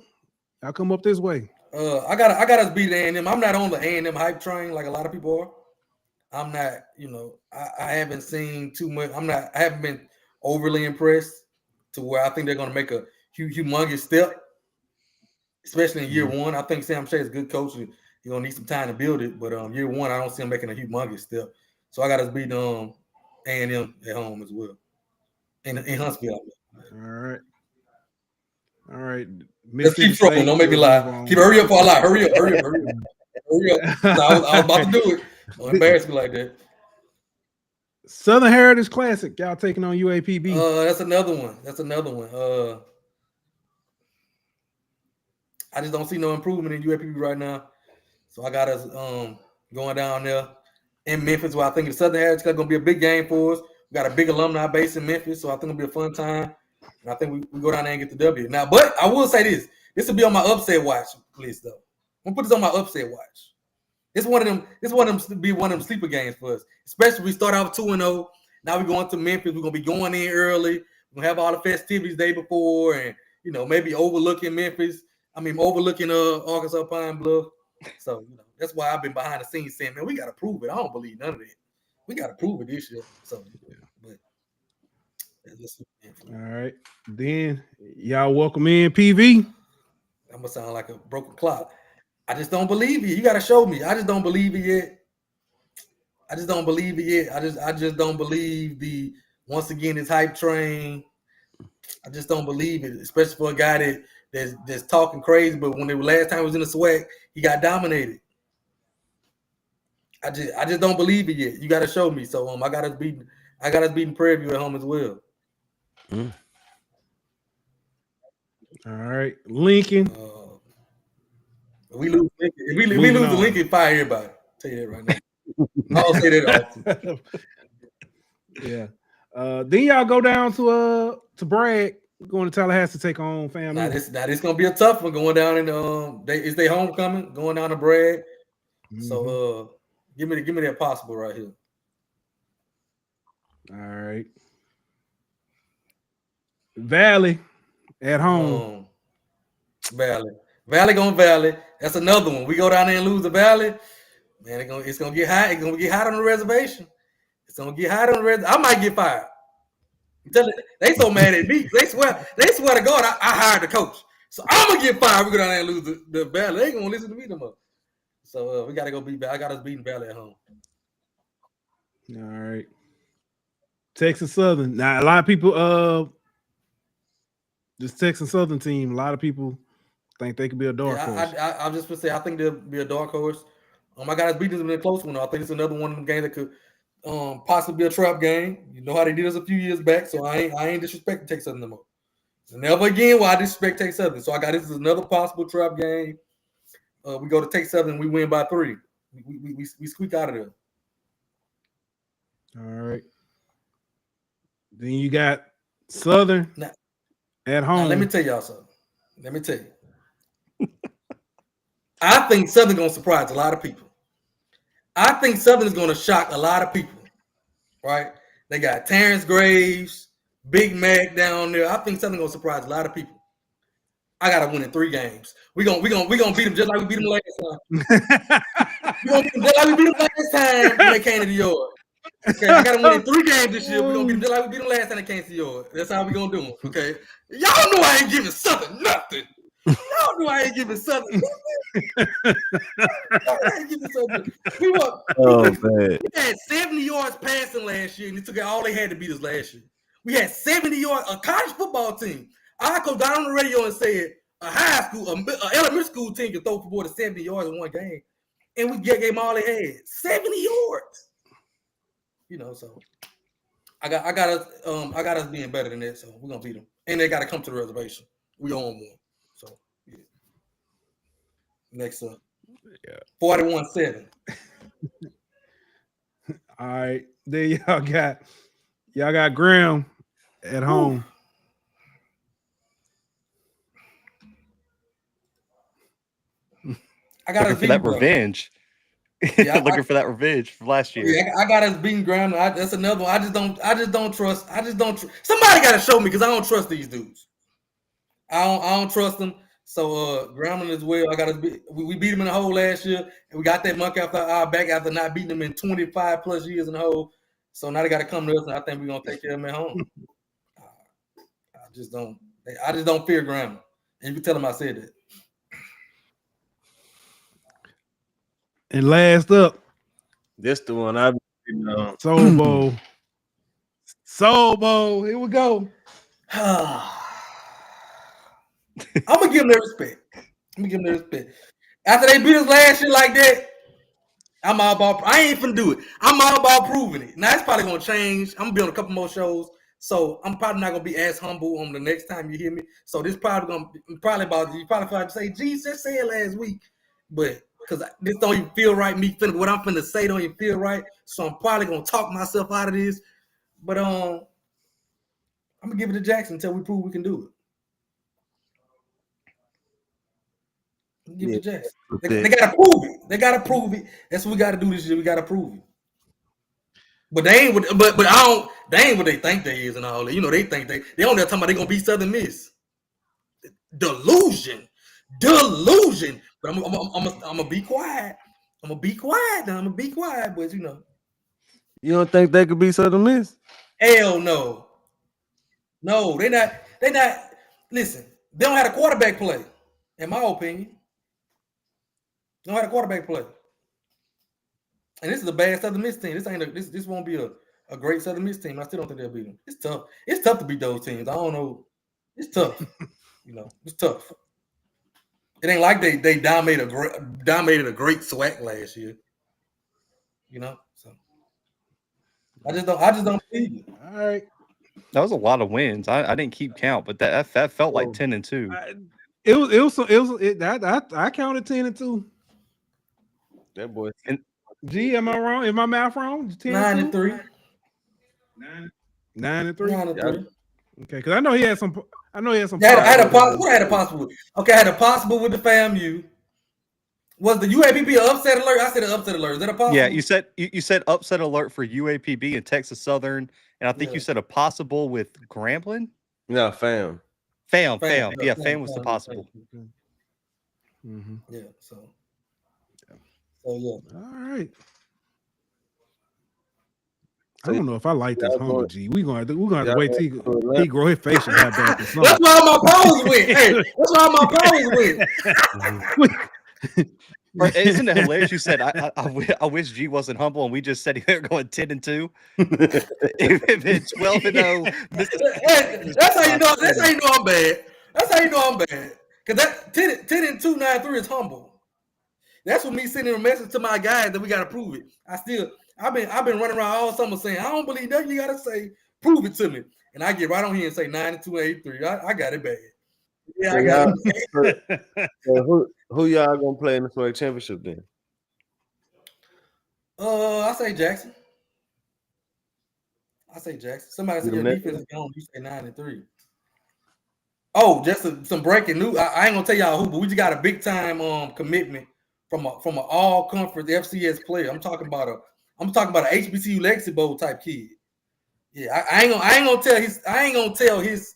Speaker 2: Y'all come up this way.
Speaker 5: I got us beat A&M. I'm not on the A&M hype train like a lot of people are. I'm not, I haven't seen too much. I haven't been overly impressed to where I think they're going to make a humongous step, especially in year one. I think Sam Shea is a good coach. You're going to need some time to build it, but year one, I don't see him making a humongous step. So I got us beat A&M at home as well in Huntsville.
Speaker 2: All right.
Speaker 5: Let's keep trucking. Don't make me lie. Hurry up for a lot. Hurry up. Hurry up. So I was about to do it. Don't embarrass me like that.
Speaker 2: Southern Heritage Classic. Y'all taking on UAPB.
Speaker 5: That's another one. I just don't see no improvement in UAPB right now. So I got us going down there in Memphis, where I think the Southern Heritage is going to be a big game for us. We got a big alumni base in Memphis, so I think it'll be a fun time. And I think we go down there and get the W. Now, but I will say this. This will be on my upset watch list, though. I'm going to put this on my upset watch. It's one of them sleeper games for us. Especially we start out 2-0. Now we're going to Memphis. We're going to be going in early. We're going to have all the festivities the day before and, maybe overlooking Memphis. Overlooking Arkansas Pine Bluff. So, that's why I've been behind the scenes saying, man, we got to prove it. I don't believe none of that. We got to prove it this year. So, but
Speaker 2: all right. Then y'all welcome in PV.
Speaker 5: I'm going to sound like a broken clock. I just don't believe it. You got to show me. I just don't believe it yet. I just don't believe once again, this hype train. I just don't believe it, especially for a guy that's talking crazy. But when the last time he was in the SWAC, he got dominated. I just don't believe it yet. You got to show me. So I got us beating Prairie View at home as well.
Speaker 2: All right, Lincoln.
Speaker 5: We lose Lincoln. If we lose to Lincoln, fire everybody. I'll tell you that right now. I don't say that often.
Speaker 2: Yeah. Then y'all go down to Bragg, Going to Tallahassee to take on FAMU.
Speaker 5: Now this gonna be a tough one going down in it's their homecoming going down to Bragg. So give me that possible right here.
Speaker 2: All right. Valley at home.
Speaker 5: Valley going Valley. That's another one. We go down there and lose the Valley. Man, it's gonna get hot. It's gonna get hot on the reservation. It's gonna get hot on the reservation. I might get fired. They so mad at me. They swear to God I hired the coach. So I'm gonna get fired. We go down there and lose the Valley. They ain't gonna listen to me no more. So we gotta go beat Valley. I got us beating Valley at home.
Speaker 2: All right. Texas Southern. Now a lot of people this Texas Southern team, a lot of people think they could be a dark horse.
Speaker 5: I just would say I think they'll be a dark horse. I got us beating them in a close one. I think it's another one of them games that could possibly be a trap game. You know how they did us a few years back, so I ain't disrespecting Texas Southern no more. So never again will I disrespect Texas Southern. So I got this is another possible trap game. We go to Texas Southern, we win by 3. We squeak out of there.
Speaker 2: All right. Then you got Southern at home.
Speaker 5: Now, let me tell y'all something. Let me tell you. I think Southern gonna surprise a lot of people. I think Southern is gonna shock a lot of people. Right? They got Terrence Graves, Big Mac down there. I think Southern gonna surprise a lot of people. I gotta win in 3 games. We gonna beat them just like we beat them last time. We gonna beat them just like we beat them last time when they came to the yard. Okay, I gotta win in 3 games this year. We're gonna beat them just like we beat them last time they came to the yard. That's how we gonna do them. Okay. Y'all know I ain't giving Southern nothing. Y'all know I ain't giving Southern nothing. I ain't giving Southern. We had 70 yards passing last year, and it took all they had to beat us last year. We had 70 yards, a college football team. I could got on the radio and said a high school, an elementary school team can throw for more than 70 yards in one game. And we gave them all they had. 70 yards. You know, so I got us being better than that. So we're gonna beat them. And they gotta come to the reservation. We own one. So yeah. Next up. Yeah. 41-7.
Speaker 2: All right. There y'all got Graham at home.
Speaker 4: I got for that revenge. Yeah, looking for that revenge from last year.
Speaker 5: Yeah, I got us beating ground. That's another one. I just don't trust. Somebody got to show me because I don't trust these dudes. I don't trust them. So Grambling as well. I got us. We beat them in the hole last year, and we got that monkey off our back after not beating them in 25 plus years in the hole. So now they got to come to us, and I think we're gonna take care of them at home. I just don't fear Grambling, and you can tell them I said that.
Speaker 2: And last up,
Speaker 3: this the one I
Speaker 2: Soul Bowl. Soul Bowl. Here we go.
Speaker 5: I'm gonna give them their respect. After they beat us last year like that, I ain't finna do it. I'm all about proving it. Now it's probably gonna change. I'm gonna be on a couple more shows, so I'm probably not gonna be as humble on the next time you hear me. So this probably about you probably have to say, "Geez, just say it last week," but. Because this don't even feel right. What I'm finna say don't even feel right. So I'm probably gonna talk myself out of this. But I'm gonna give it to Jackson until we prove we can do it. Give it to Jackson. They gotta prove it. They gotta prove it. That's what we gotta do this year. We gotta prove it. But they ain't they ain't what they think they is and all that. You know, they think they on there talking about they gonna beat Southern Miss. Delusion. But I'm gonna be quiet. I'm gonna be quiet, boys. You know.
Speaker 3: You don't think they could be Southern Miss?
Speaker 5: Hell no. No, they not. Listen, they don't have a quarterback play. In my opinion, they don't have a quarterback play. And this is a bad Southern Miss team. This won't be a great Southern Miss team. I still don't think they'll beat them. It's tough. It's tough to beat those teams. I don't know. It's tough. You know, it's tough. It ain't like they dominated a great SWAC last year. You know, so I just don't believe it.
Speaker 2: All right.
Speaker 4: That was a lot of wins. I didn't keep count, but that felt like 10-2.
Speaker 2: I counted 10-2.
Speaker 3: That boy.
Speaker 2: G, am I wrong? Is my math wrong?
Speaker 5: 9-3.
Speaker 2: 9-3. Okay, because I know he had some. I know he had some.
Speaker 5: I had a
Speaker 2: possible.
Speaker 5: what I had a possible with. Okay, I had a possible with the FAMU. Was the UAPB an upset alert? I said an upset alert. Is that a possible?
Speaker 4: Yeah, you said upset alert for UAPB and Texas Southern, and I think you said a possible with Grambling.
Speaker 3: No, fam.
Speaker 4: Fam. Yeah, fam was the possible.
Speaker 2: Mm-hmm.
Speaker 5: Yeah. So yeah.
Speaker 2: All right. I don't know if I like this humble G. We're gonna have to wait till he grow his facial hair back or something.
Speaker 5: That's where all my powers went. Hey, that's where all my powers went.
Speaker 4: Isn't it hilarious? You said I wish G wasn't humble, and we just said we were going 10-2. If it's 12-0,
Speaker 5: that's how you know. That's how you know I'm bad. That's how you know I'm bad. Because that 10-2, 9-3 is humble. That's what me sending a message to my guys that we gotta prove it. I've been running around all summer saying I don't believe nothing you gotta say. Prove it to me, and I get right on here and say 9-2, 8-3. I got it bad. Yeah, I got it.
Speaker 3: So who y'all gonna play in the SWAC championship then?
Speaker 5: I say Jackson. Somebody said your defense is gone. You say 9-3. Oh, just some breaking news. I ain't gonna tell y'all who, but we just got a big time commitment from an all conference FCS player. I'm talking about a HBCU Legacy Bowl type kid. Yeah, I ain't gonna tell his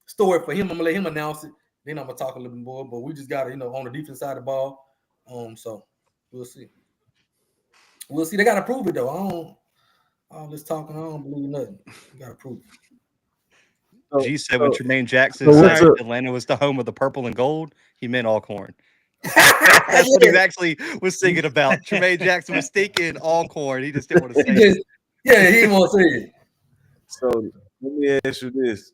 Speaker 5: story for him. I'm gonna let him announce it. Then I'm gonna talk a little bit more. But we just got to, on the defense side of the ball. So we'll see. They gotta prove it though. All this talking, I don't believe nothing. You gotta prove it.
Speaker 4: G said when Tremaine Jackson said Atlanta was the home of the purple and gold, he meant Alcorn. That's what he actually was thinking about. Tremaine Jackson was thinking Alcorn. He just didn't want to say it.
Speaker 5: Yeah, he didn't want to say it.
Speaker 3: So let me ask you this.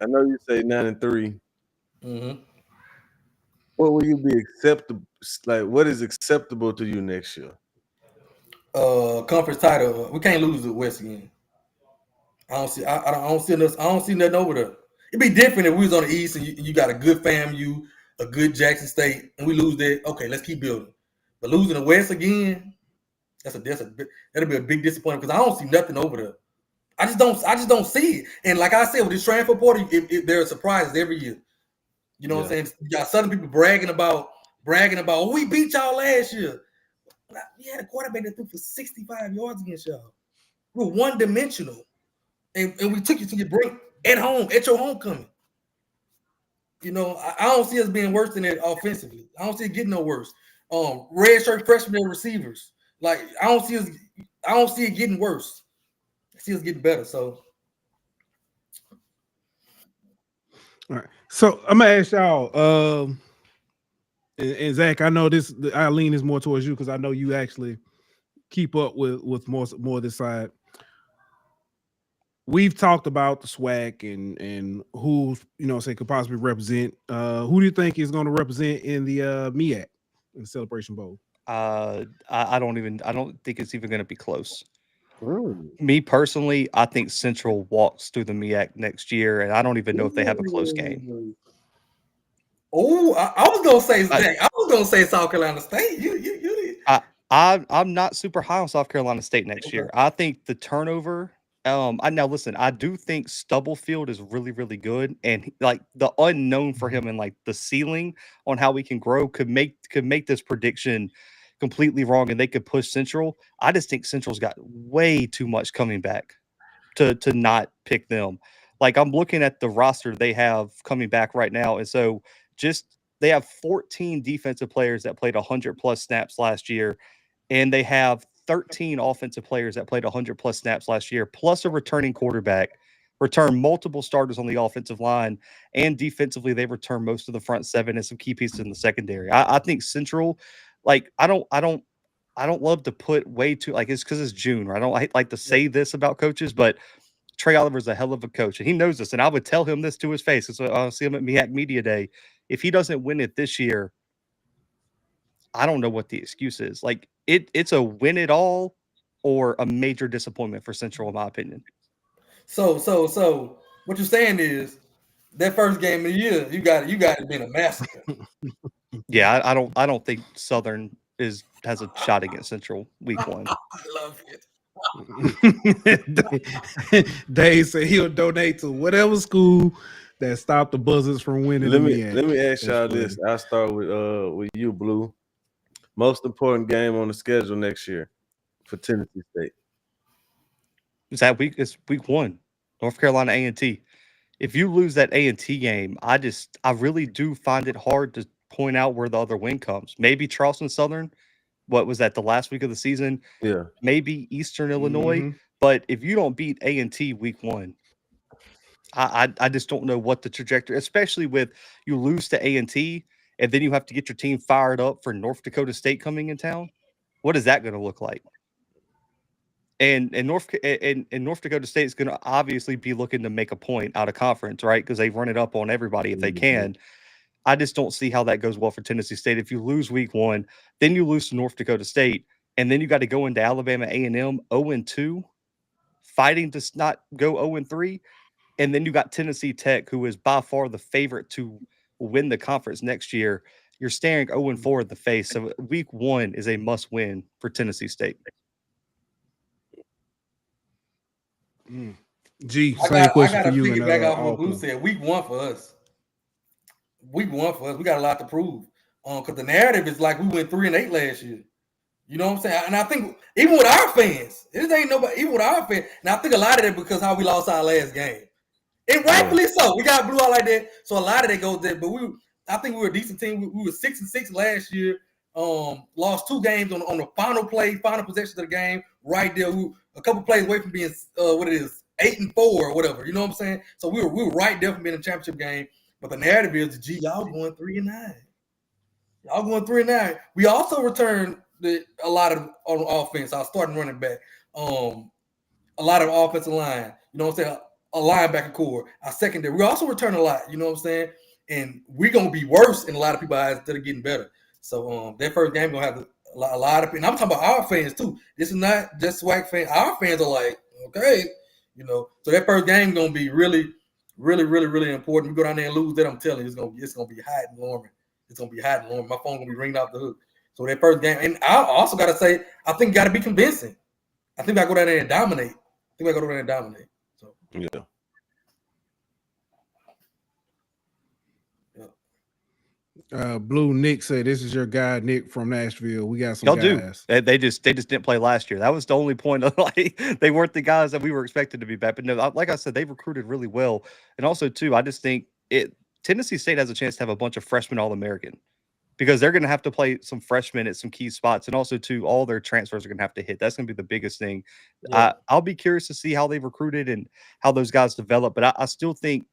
Speaker 3: I know you say 9-3.
Speaker 5: Mm-hmm.
Speaker 3: What will you be acceptable? Like, what is acceptable to you next year?
Speaker 5: Conference title. We can't lose the West again. I don't see nothing over there. It'd be different if we was on the East and you got a good FAMU, a good Jackson State, and we lose that. Okay, let's keep building. But losing the West again, that'll be a big disappointment because I don't see nothing over there. I just don't see it. And like I said, with this transfer portal, there are surprises every year. You know what I'm saying? You got Southern people bragging about, oh, we beat y'all last year. We had a quarterback that threw for 65 yards against y'all. We're one-dimensional. And we took you to your break at home, at your homecoming. I don't see us being worse than that offensively. I don't see it getting no worse. Red shirt freshmen receivers. Like, I don't see it getting worse. I see us getting better. So
Speaker 2: all right. So I'm gonna ask y'all, and Zach, I know this. I lean is more towards you because I know you actually keep up with more of this side. We've talked about the SWAC and who could possibly represent. Who do you think is going to represent in the MEAC in the Celebration Bowl?
Speaker 4: I don't think it's even going to be close.
Speaker 3: Really?
Speaker 4: Me personally, I think Central walks through the MEAC next year, and I don't even know if they have a close game.
Speaker 5: Oh, I was gonna say Zach. I was gonna say South Carolina State. You did.
Speaker 4: I'm not super high on South Carolina State next year. I think the turnover. Now listen, I do think Stubblefield is really, really good, and like the unknown for him and like the ceiling on how we can grow could make this prediction completely wrong, and they could push Central. I just think Central's got way too much coming back to not pick them. Like I'm looking at the roster they have coming back right now, and so they have 14 defensive players that played 100+ snaps last year, and they have 13 offensive players that played 100+ snaps last year, plus a returning quarterback, return multiple starters on the offensive line, and defensively they return most of the front seven and some key pieces in the secondary. I think Central, like I don't love to put way too it's because it's June, right? I don't like to say this about coaches, but Trey Oliver's a hell of a coach, and he knows this. And I would tell him this to his face because I'll see him at MEAC Media Day. If he doesn't win it this year, I don't know what the excuse is. Like it's a win it all or a major disappointment for Central, in my opinion.
Speaker 5: So what you're saying is that first game of the year, you got it being a massacre.
Speaker 4: Yeah, I don't think Southern has a shot against Central week one.
Speaker 5: I love it.
Speaker 2: Dave said he'll donate to whatever school that stopped the Buzzards from winning.
Speaker 3: Let me ask y'all this. I'll start with you, Blue. Most important game on the schedule next year for Tennessee State.
Speaker 4: It's that week. It's week 1, North Carolina A&T. If you lose that A&T game, I really do find it hard to point out where the other win comes. Maybe Charleston Southern. What was that? The last week of the season?
Speaker 3: Yeah.
Speaker 4: Maybe Eastern Illinois. But if you don't beat A&T week 1, I just don't know what the trajectory, especially with you lose to A&T and then you have to get your team fired up for North Dakota State coming in town. What is that going to look like? And North Dakota State is going to obviously be looking to make a point out of conference, right? Because they run it up on everybody if they can. I just don't see how that goes well for Tennessee State. If you lose week 1, then you lose to North Dakota State, and then you got to go into Alabama A&M 0-2, fighting to not go 0-3, and then you got Tennessee Tech, who is by far the favorite to win the conference next year. You're staring 0-4 in the face. So week 1 is a must-win for Tennessee State.
Speaker 2: G, same question for you.
Speaker 5: I got to piggyback off what Blue said. Week 1 for us. We got a lot to prove. Because the narrative is like we went 3-8 last year. You know what I'm saying? And I think even with our fans, this ain't nobody. Even with our fans, and I think a lot of it because how we lost our last game, and rightfully so. We got blew out like that, so a lot of that goes there. But I think we were a decent team. We were 6-6 last year. Lost 2 games on the final possession of the game. Right there, a couple plays away from being 8-4 or whatever. You know what I'm saying? So we were right there from being a championship game. But the narrative is, gee, y'all going 3-9. Y'all going 3-9. We also returned a lot of on offense. I was starting running back. A lot of offensive line. You know what I'm saying? A linebacker core. Our secondary. We also return a lot. You know what I'm saying? And we're gonna be worse in a lot of people's eyes instead of getting better. So that first game gonna have a lot of. And I'm talking about our fans too. This is not just SWAC fans. Our fans are like, okay, you know. So that first game gonna be really, really, really, really important. We go down there and lose that. I'm telling you, it's gonna be hot and Norman. It's gonna be hot and Norman. My phone gonna be ringing off the hook. So that first game, and I also gotta say, I think got to be convincing. I think I go down there and dominate. So
Speaker 3: yeah.
Speaker 2: Blue Nick said, "This is your guy, Nick from Nashville. We got some
Speaker 4: y'all
Speaker 2: guys.
Speaker 4: Do. They just didn't play last year. That was the only point of like they weren't the guys that we were expected to be back. But no, like I said, they recruited really well. And also too, I just think Tennessee State has a chance to have a bunch of freshmen All-American because they're going to have to play some freshmen at some key spots. And also too, all their transfers are going to have to hit. That's going to be the biggest thing. Yeah. I'll be curious to see how they've recruited and how those guys develop. But I still think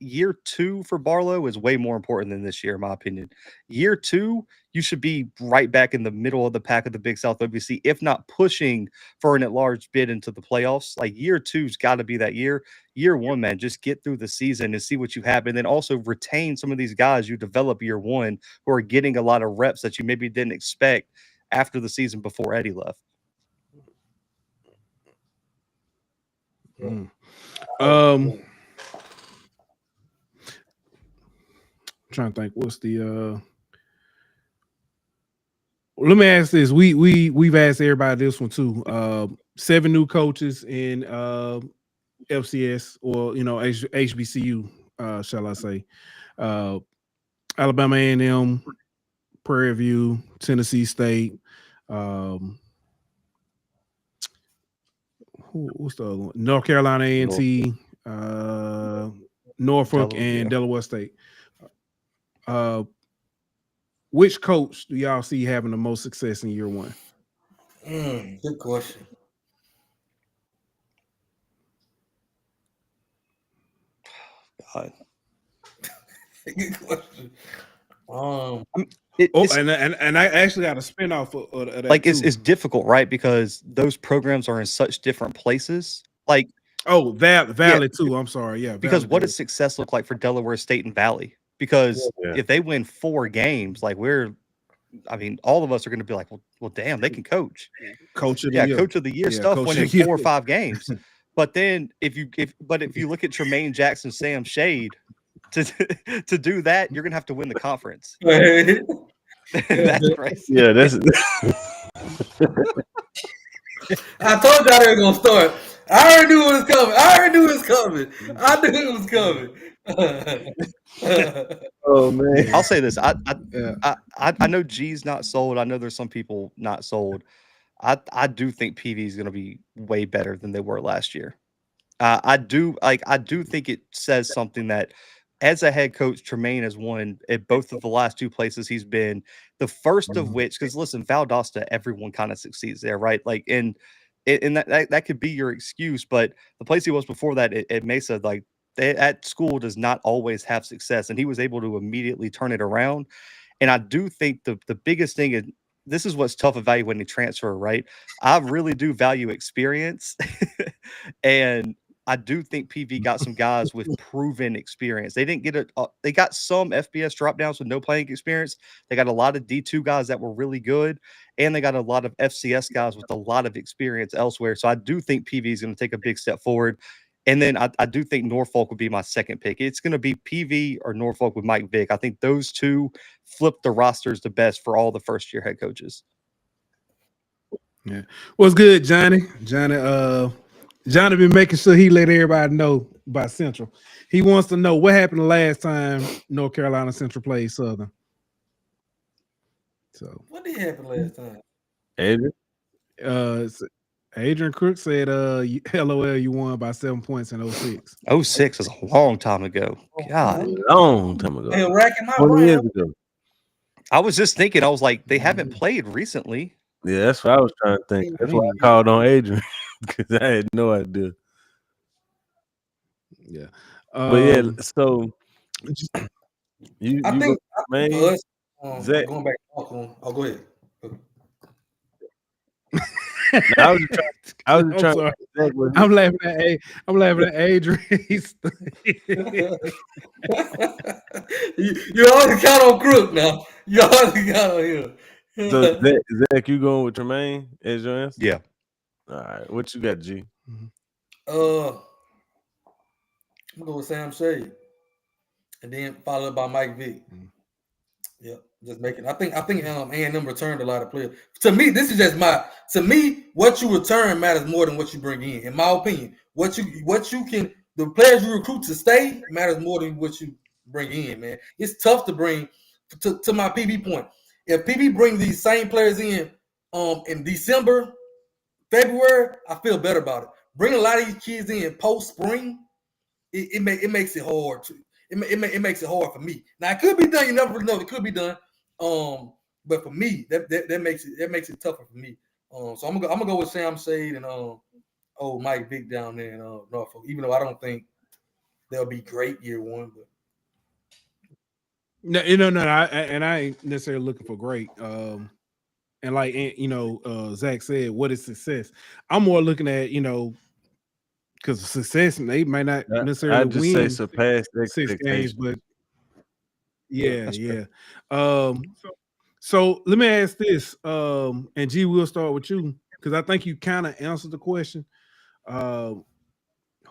Speaker 4: year 2 for Barlow is way more important than this year, in my opinion. Year 2, you should be right back in the middle of the pack of the Big South WC, if not pushing for an at-large bid into the playoffs. Like year 2's got to be that year. Year 1, man, just get through the season and see what you have, and then also retain some of these guys you develop year 1 who are getting a lot of reps that you maybe didn't expect after the season before Eddie left.
Speaker 2: Trying to think what's the let me ask this. We've asked everybody this one too. 7 new coaches in FCS or HBCU, shall I say. Alabama A&M, Prairie View, Tennessee State, what's the other one? North Carolina A&T, Norfolk, and Delaware State. Which coach do y'all see having the most success in year 1?
Speaker 5: Good question.
Speaker 4: God.
Speaker 5: Good question.
Speaker 2: And I actually got a spinoff of that.
Speaker 4: Like it's difficult, right? Because those programs are in such different places. Like
Speaker 2: Valley too. I'm sorry, yeah.
Speaker 4: Because what does success look like for Delaware State and Valley? Because if they win 4 games, like all of us are going to be like, well, damn, they can coach.
Speaker 2: Coach of the year.
Speaker 4: Coach of the year stuff winning 4 or 5 games. But then if you look at Tremaine Jackson, Sam Shade, to do that, you're going to have to win the conference.
Speaker 5: That's
Speaker 4: crazy.
Speaker 3: Yeah, that's
Speaker 5: I told y'all they were gonna start. I already knew it was coming. I knew it was coming.
Speaker 3: Oh man.
Speaker 4: I'll say this.
Speaker 2: Yeah.
Speaker 4: I know G's not sold. I know there's some people not sold. I do think PV is going to be way better than they were last year. I do think it says something that as a head coach, Tremaine has won at both of the last two places he's been. The first of which, because listen, Valdosta, everyone kind of succeeds there, right? Like and that could be your excuse, but the place he was before that at Mesa, like that school does not always have success, and he was able to immediately turn it around. And I do think the biggest thing is this is what's tough evaluating transfer, right? I really do value experience. And I do think PV got some guys with proven experience. They didn't get they got some FBS drop downs with no playing experience. They got a lot of D2 guys that were really good, and they got a lot of FCS guys with a lot of experience elsewhere. So I do think PV is going to take a big step forward. And then I do think Norfolk would be my second pick. It's going to be PV or Norfolk with Mike Vick. I think those two flip the rosters the best for all the first year head coaches.
Speaker 2: Yeah. What's good, Johnny? Johnny been making sure he let everybody know about Central. He wants to know what happened the last time North Carolina Central played Southern. So
Speaker 5: what did happen last time?
Speaker 3: Adrian?
Speaker 2: Adrian Crook said, LOL, you won by 7 points in 06.
Speaker 4: 06 was a long time ago. God.
Speaker 3: A long time ago.
Speaker 5: Hey, racking my
Speaker 3: 20 years
Speaker 5: brain.
Speaker 3: ago.
Speaker 4: I was just thinking, I was like, they haven't played recently.
Speaker 3: Yeah, that's what I was trying to think. That's why I called on Adrian, because I had no idea.
Speaker 2: Yeah.
Speaker 3: But yeah, so you
Speaker 5: I think
Speaker 3: man,
Speaker 5: for us,
Speaker 3: Zach,
Speaker 5: going back to Alcorn. Oh, go ahead.
Speaker 3: I was trying.
Speaker 2: I'm laughing at Adrian.
Speaker 5: you always count on Crook now. You always count on him.
Speaker 3: So Zach, you going with Tremaine as your answer?
Speaker 4: Yeah.
Speaker 3: All right. What you got, G?
Speaker 5: I'm gonna go with Sam Shade, and then followed by Mike Vick. Yeah, just making. I think A&M returned a lot of players. To me, this is just what you return matters more than what you bring in my opinion. What you can, the players you recruit to stay matters more than what you bring in, man. It's tough to bring to my PB point. If PB brings these same players in December, February, I feel better about it. Bring a lot of these kids in post spring, it makes it hard to. It makes it hard for me. Now it could be done. You never know. It could be done. But for me, that makes it tougher for me. So I'm gonna go with Sam Shade and Mike Vick down there in Norfolk. Even though I don't think they'll be great year one, but
Speaker 2: No, I ain't necessarily looking for great. And like Zach said, what is success? I'm more looking at because success they might not necessarily
Speaker 3: just
Speaker 2: win
Speaker 3: say surpass
Speaker 2: 6 games, but yeah.
Speaker 4: True.
Speaker 2: So let me ask this, and G, we'll start with you because I think you kind of answered the question. Who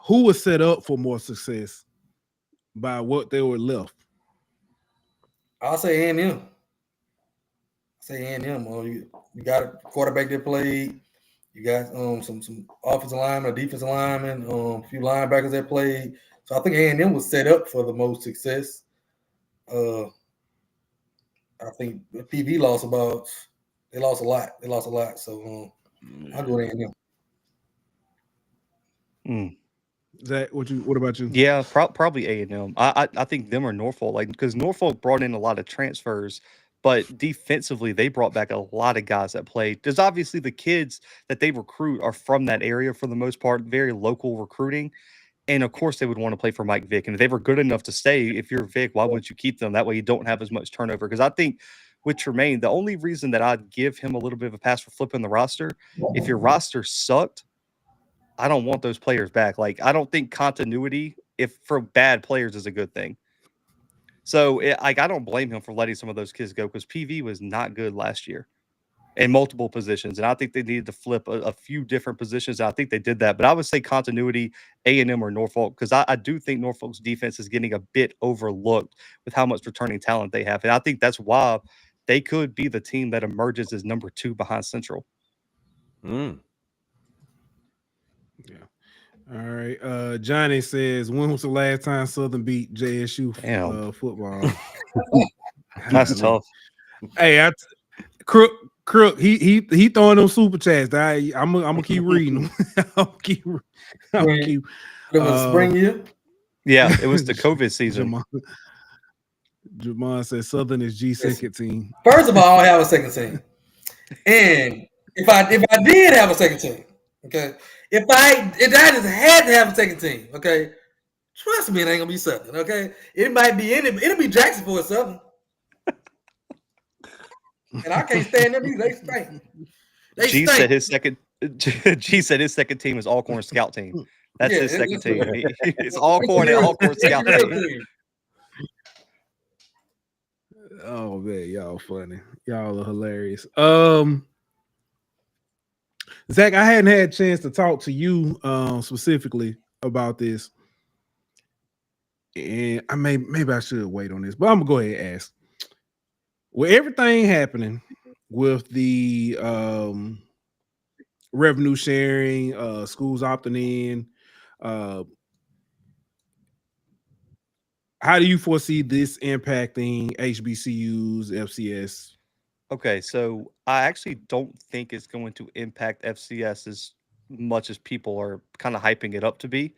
Speaker 2: was set up for more success by what they were left?
Speaker 5: I'll say A&M. You got a quarterback that played. You got some offensive linemen, defensive linemen, a few linebackers that played. So I think A&M was set up for the most success. I think PV lost a lot. They lost a lot. So I'll go with A&M.
Speaker 2: Zach, what about you?
Speaker 4: Yeah, probably A&M. I think them or Norfolk, like because Norfolk brought in a lot of transfers, but defensively they brought back a lot of guys that played. There's obviously the kids that they recruit are from that area for the most part, very local recruiting. And of course, they would want to play for Mike Vick. And if they were good enough to stay, if you're Vick, why wouldn't you keep them? That way you don't have as much turnover. Because I think with Tremaine, the only reason that I'd give him a little bit of a pass for flipping the roster, if your roster sucked, I don't want those players back. Like, I don't think continuity, if for bad players, is a good thing. So, I don't blame him for letting some of those kids go because PV was not good last year in multiple positions. And I think they needed to flip a few different positions. And I think they did that. But I would say continuity, A&M or Norfolk, because I do think Norfolk's defense is getting a bit overlooked with how much returning talent they have. And I think that's why they could be the team that emerges as number 2 behind Central.
Speaker 2: Yeah. All right. Johnny says, when was the last time Southern beat JSU football?
Speaker 4: That's tough.
Speaker 2: Hey, Crook, he throwing them super chats. I'm gonna keep reading them. I'm gonna keep.
Speaker 5: It was spring year.
Speaker 4: Yeah, it was the COVID season.
Speaker 2: Jamon says Southern is G second team.
Speaker 5: First of all, I don't have a second team, and if I did have a second team, okay, if I just had to have a second team, okay, trust me, it ain't gonna be Southern, okay. It might be it'll be Jackson for Southern, and I can't stand them either. They stink.
Speaker 4: G said his second. G said his second team is Alcorn Scout team. That's his second team. It's Alcorn and Alcorn Scout team.
Speaker 2: Oh man, y'all funny. Y'all are hilarious. Zach, I hadn't had a chance to talk to you specifically about this. And maybe I should wait on this, but I'm gonna go ahead and ask. With everything happening with the revenue sharing, schools opting in, how do you foresee this impacting HBCUs, FCS?
Speaker 4: Okay, so I actually don't think it's going to impact FCS as much as people are kind of hyping it up to be.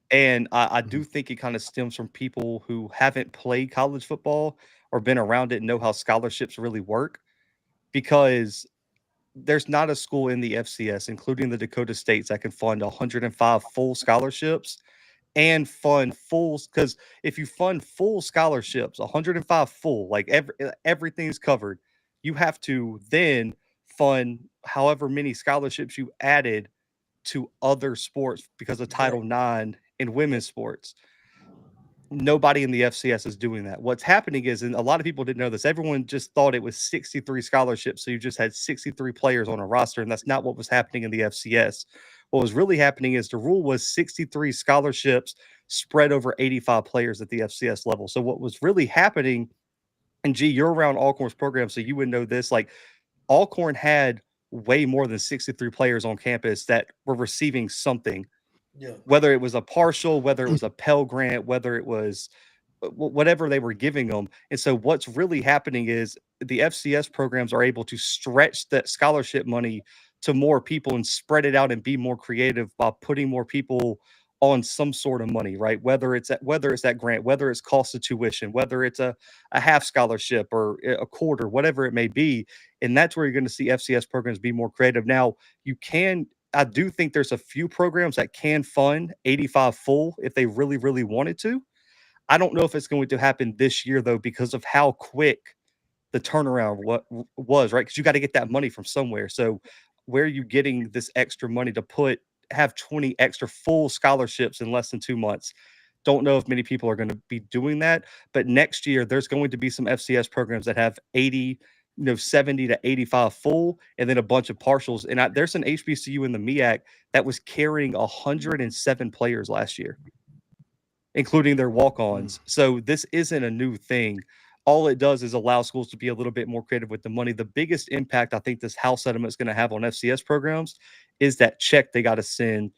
Speaker 4: And I do think it kind of stems from people who haven't played college football or been around it and know how scholarships really work. Because there's not a school in the FCS, including the Dakota States, that can fund 105 full scholarships and fund full. Because if you fund full scholarships, 105 full, like everything's covered, you have to then fund however many scholarships you added to other sports because of Title IX in women's sports. Nobody in the FCS is doing that. What's happening is, and a lot of people didn't know this, everyone just thought it was 63 scholarships. So you just had 63 players on a roster, and that's not what was happening in the FCS. What was really happening is the rule was 63 scholarships spread over 85 players at the FCS level. So what was really happening, and G, you're around Alcorn's program, so you would know this, like Alcorn had way more than 63 players on campus that were receiving something.
Speaker 5: Yeah.
Speaker 4: Whether it was a partial, whether it was a Pell Grant, whether it was whatever they were giving them. And so what's really happening is the FCS programs are able to stretch that scholarship money to more people and spread it out and be more creative by putting more people on some sort of money, right? Whether it's that grant, whether it's cost of tuition, whether it's a half scholarship or a quarter, whatever it may be. And that's where you're going to see FCS programs be more creative. Now, I do think there's a few programs that can fund 85 full if they really, really wanted to. I don't know if it's going to happen this year, though, because of how quick the turnaround was, right? Because you got to get that money from somewhere. So where are you getting this extra money to have 20 extra full scholarships in less than 2 months? Don't know if many people are going to be doing that. But next year, there's going to be some FCS programs that have 70 to 85 full, and then a bunch of partials. And there's an HBCU in the MEAC that was carrying 107 players last year, including their walk-ons. So this isn't a new thing. All it does is allow schools to be a little bit more creative with the money. The biggest impact I think this House settlement is going to have on FCS programs is that check they got to send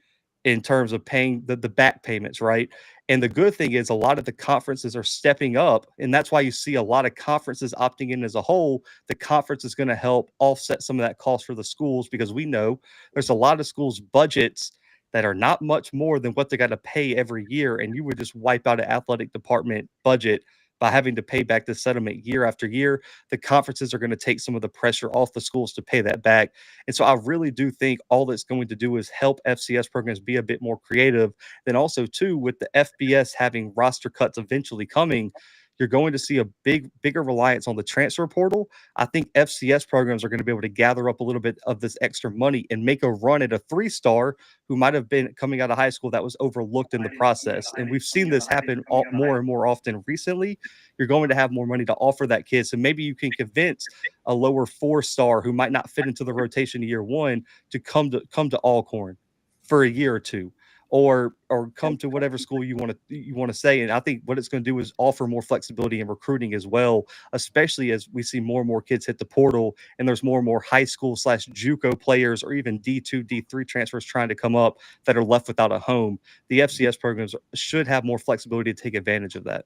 Speaker 4: in terms of paying the back payments, right? And the good thing is a lot of the conferences are stepping up, and that's why you see a lot of conferences opting in as a whole. The conference is going to help offset some of that cost for the schools, because we know there's a lot of schools' budgets that are not much more than what they got to pay every year, and you would just wipe out an athletic department budget by having to pay back the settlement year after year. The conferences are going to take some of the pressure off the schools to pay that back. And so I really do think all it's going to do is help FCS programs be a bit more creative. Then also, too, with the FBS having roster cuts eventually coming, you're going to see a bigger reliance on the transfer portal. I think FCS programs are going to be able to gather up a little bit of this extra money and make a run at a 3-star who might have been coming out of high school that was overlooked in the process. And we've seen this happen more and more often recently. You're going to have more money to offer that kid. So maybe you can convince a lower 4-star who might not fit into the rotation year one to come to Alcorn for a year or two. or come to whatever school you want to say. And I think what it's going to do is offer more flexibility in recruiting as well, especially as we see more and more kids hit the portal, and there's more and more high school / JUCO players or even D2, D3 transfers trying to come up that are left without a home. The FCS programs should have more flexibility to take advantage of that.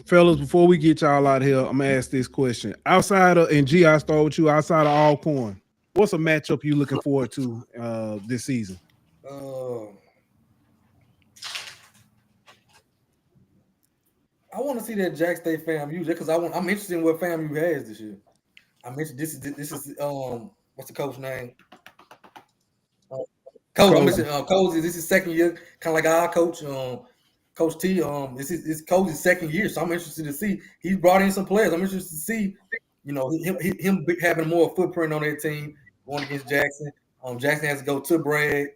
Speaker 2: Fellas, before we get y'all out here, I'm gonna ask this question. Outside of, and G, I start with you, outside of Alcorn, what's a matchup you looking forward to this season?
Speaker 5: I want to see that Jack State FAMU because I'm interested in what FAMU has this year. I mentioned this is what's the coach name? Coach. I'm missing Cozy. This is second year, kind of like our coach, Coach T. This is Cozy's second year, so I'm interested to see. He's brought in some players. I'm interested to see, him having more footprint on that team going against Jackson. Jackson has to go to Bragg,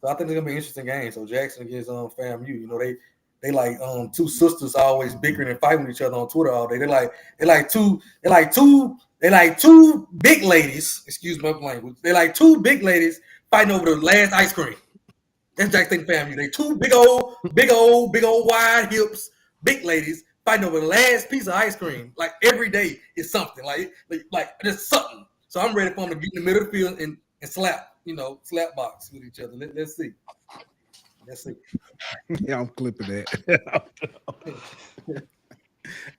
Speaker 5: so I think it's gonna be an interesting game. So Jackson against FAMU. They like two sisters always bickering and fighting with each other on Twitter all day. They're like two big ladies. Excuse my language. They're like two big ladies fighting over the last ice cream. That's Jack State FAMU. They two big old wide hips, big ladies fighting over the last piece of ice cream. Like every day is something. Like there's something. So I'm ready for them to get in the middle of the field and slap box with each other. Let's see.
Speaker 2: Yeah, I'm clipping that.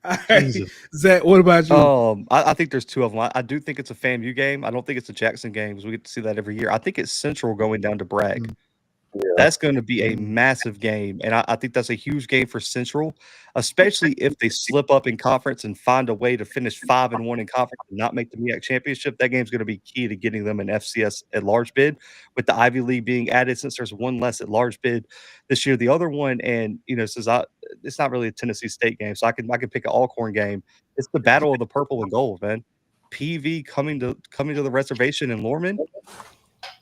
Speaker 2: All right. Zach, what about you?
Speaker 4: I think there's two of them. I do think it's a FAMU game. I don't think it's a Jackson game because we get to see that every year. I think it's Central going down to Bragg.
Speaker 2: Mm-hmm.
Speaker 3: Yeah.
Speaker 4: That's going to be a massive game, and I think that's a huge game for Central, especially if they slip up in conference and find a way to finish 5-1 in conference and not make the MEAC championship. That game's going to be key to getting them an FCS at large bid, with the Ivy League being added since there's one less at large bid this year. The other one, and since it's not really a Tennessee State game, so I can pick an Alcorn game. It's the battle of the purple and gold, man. PV coming to the reservation in Lorman.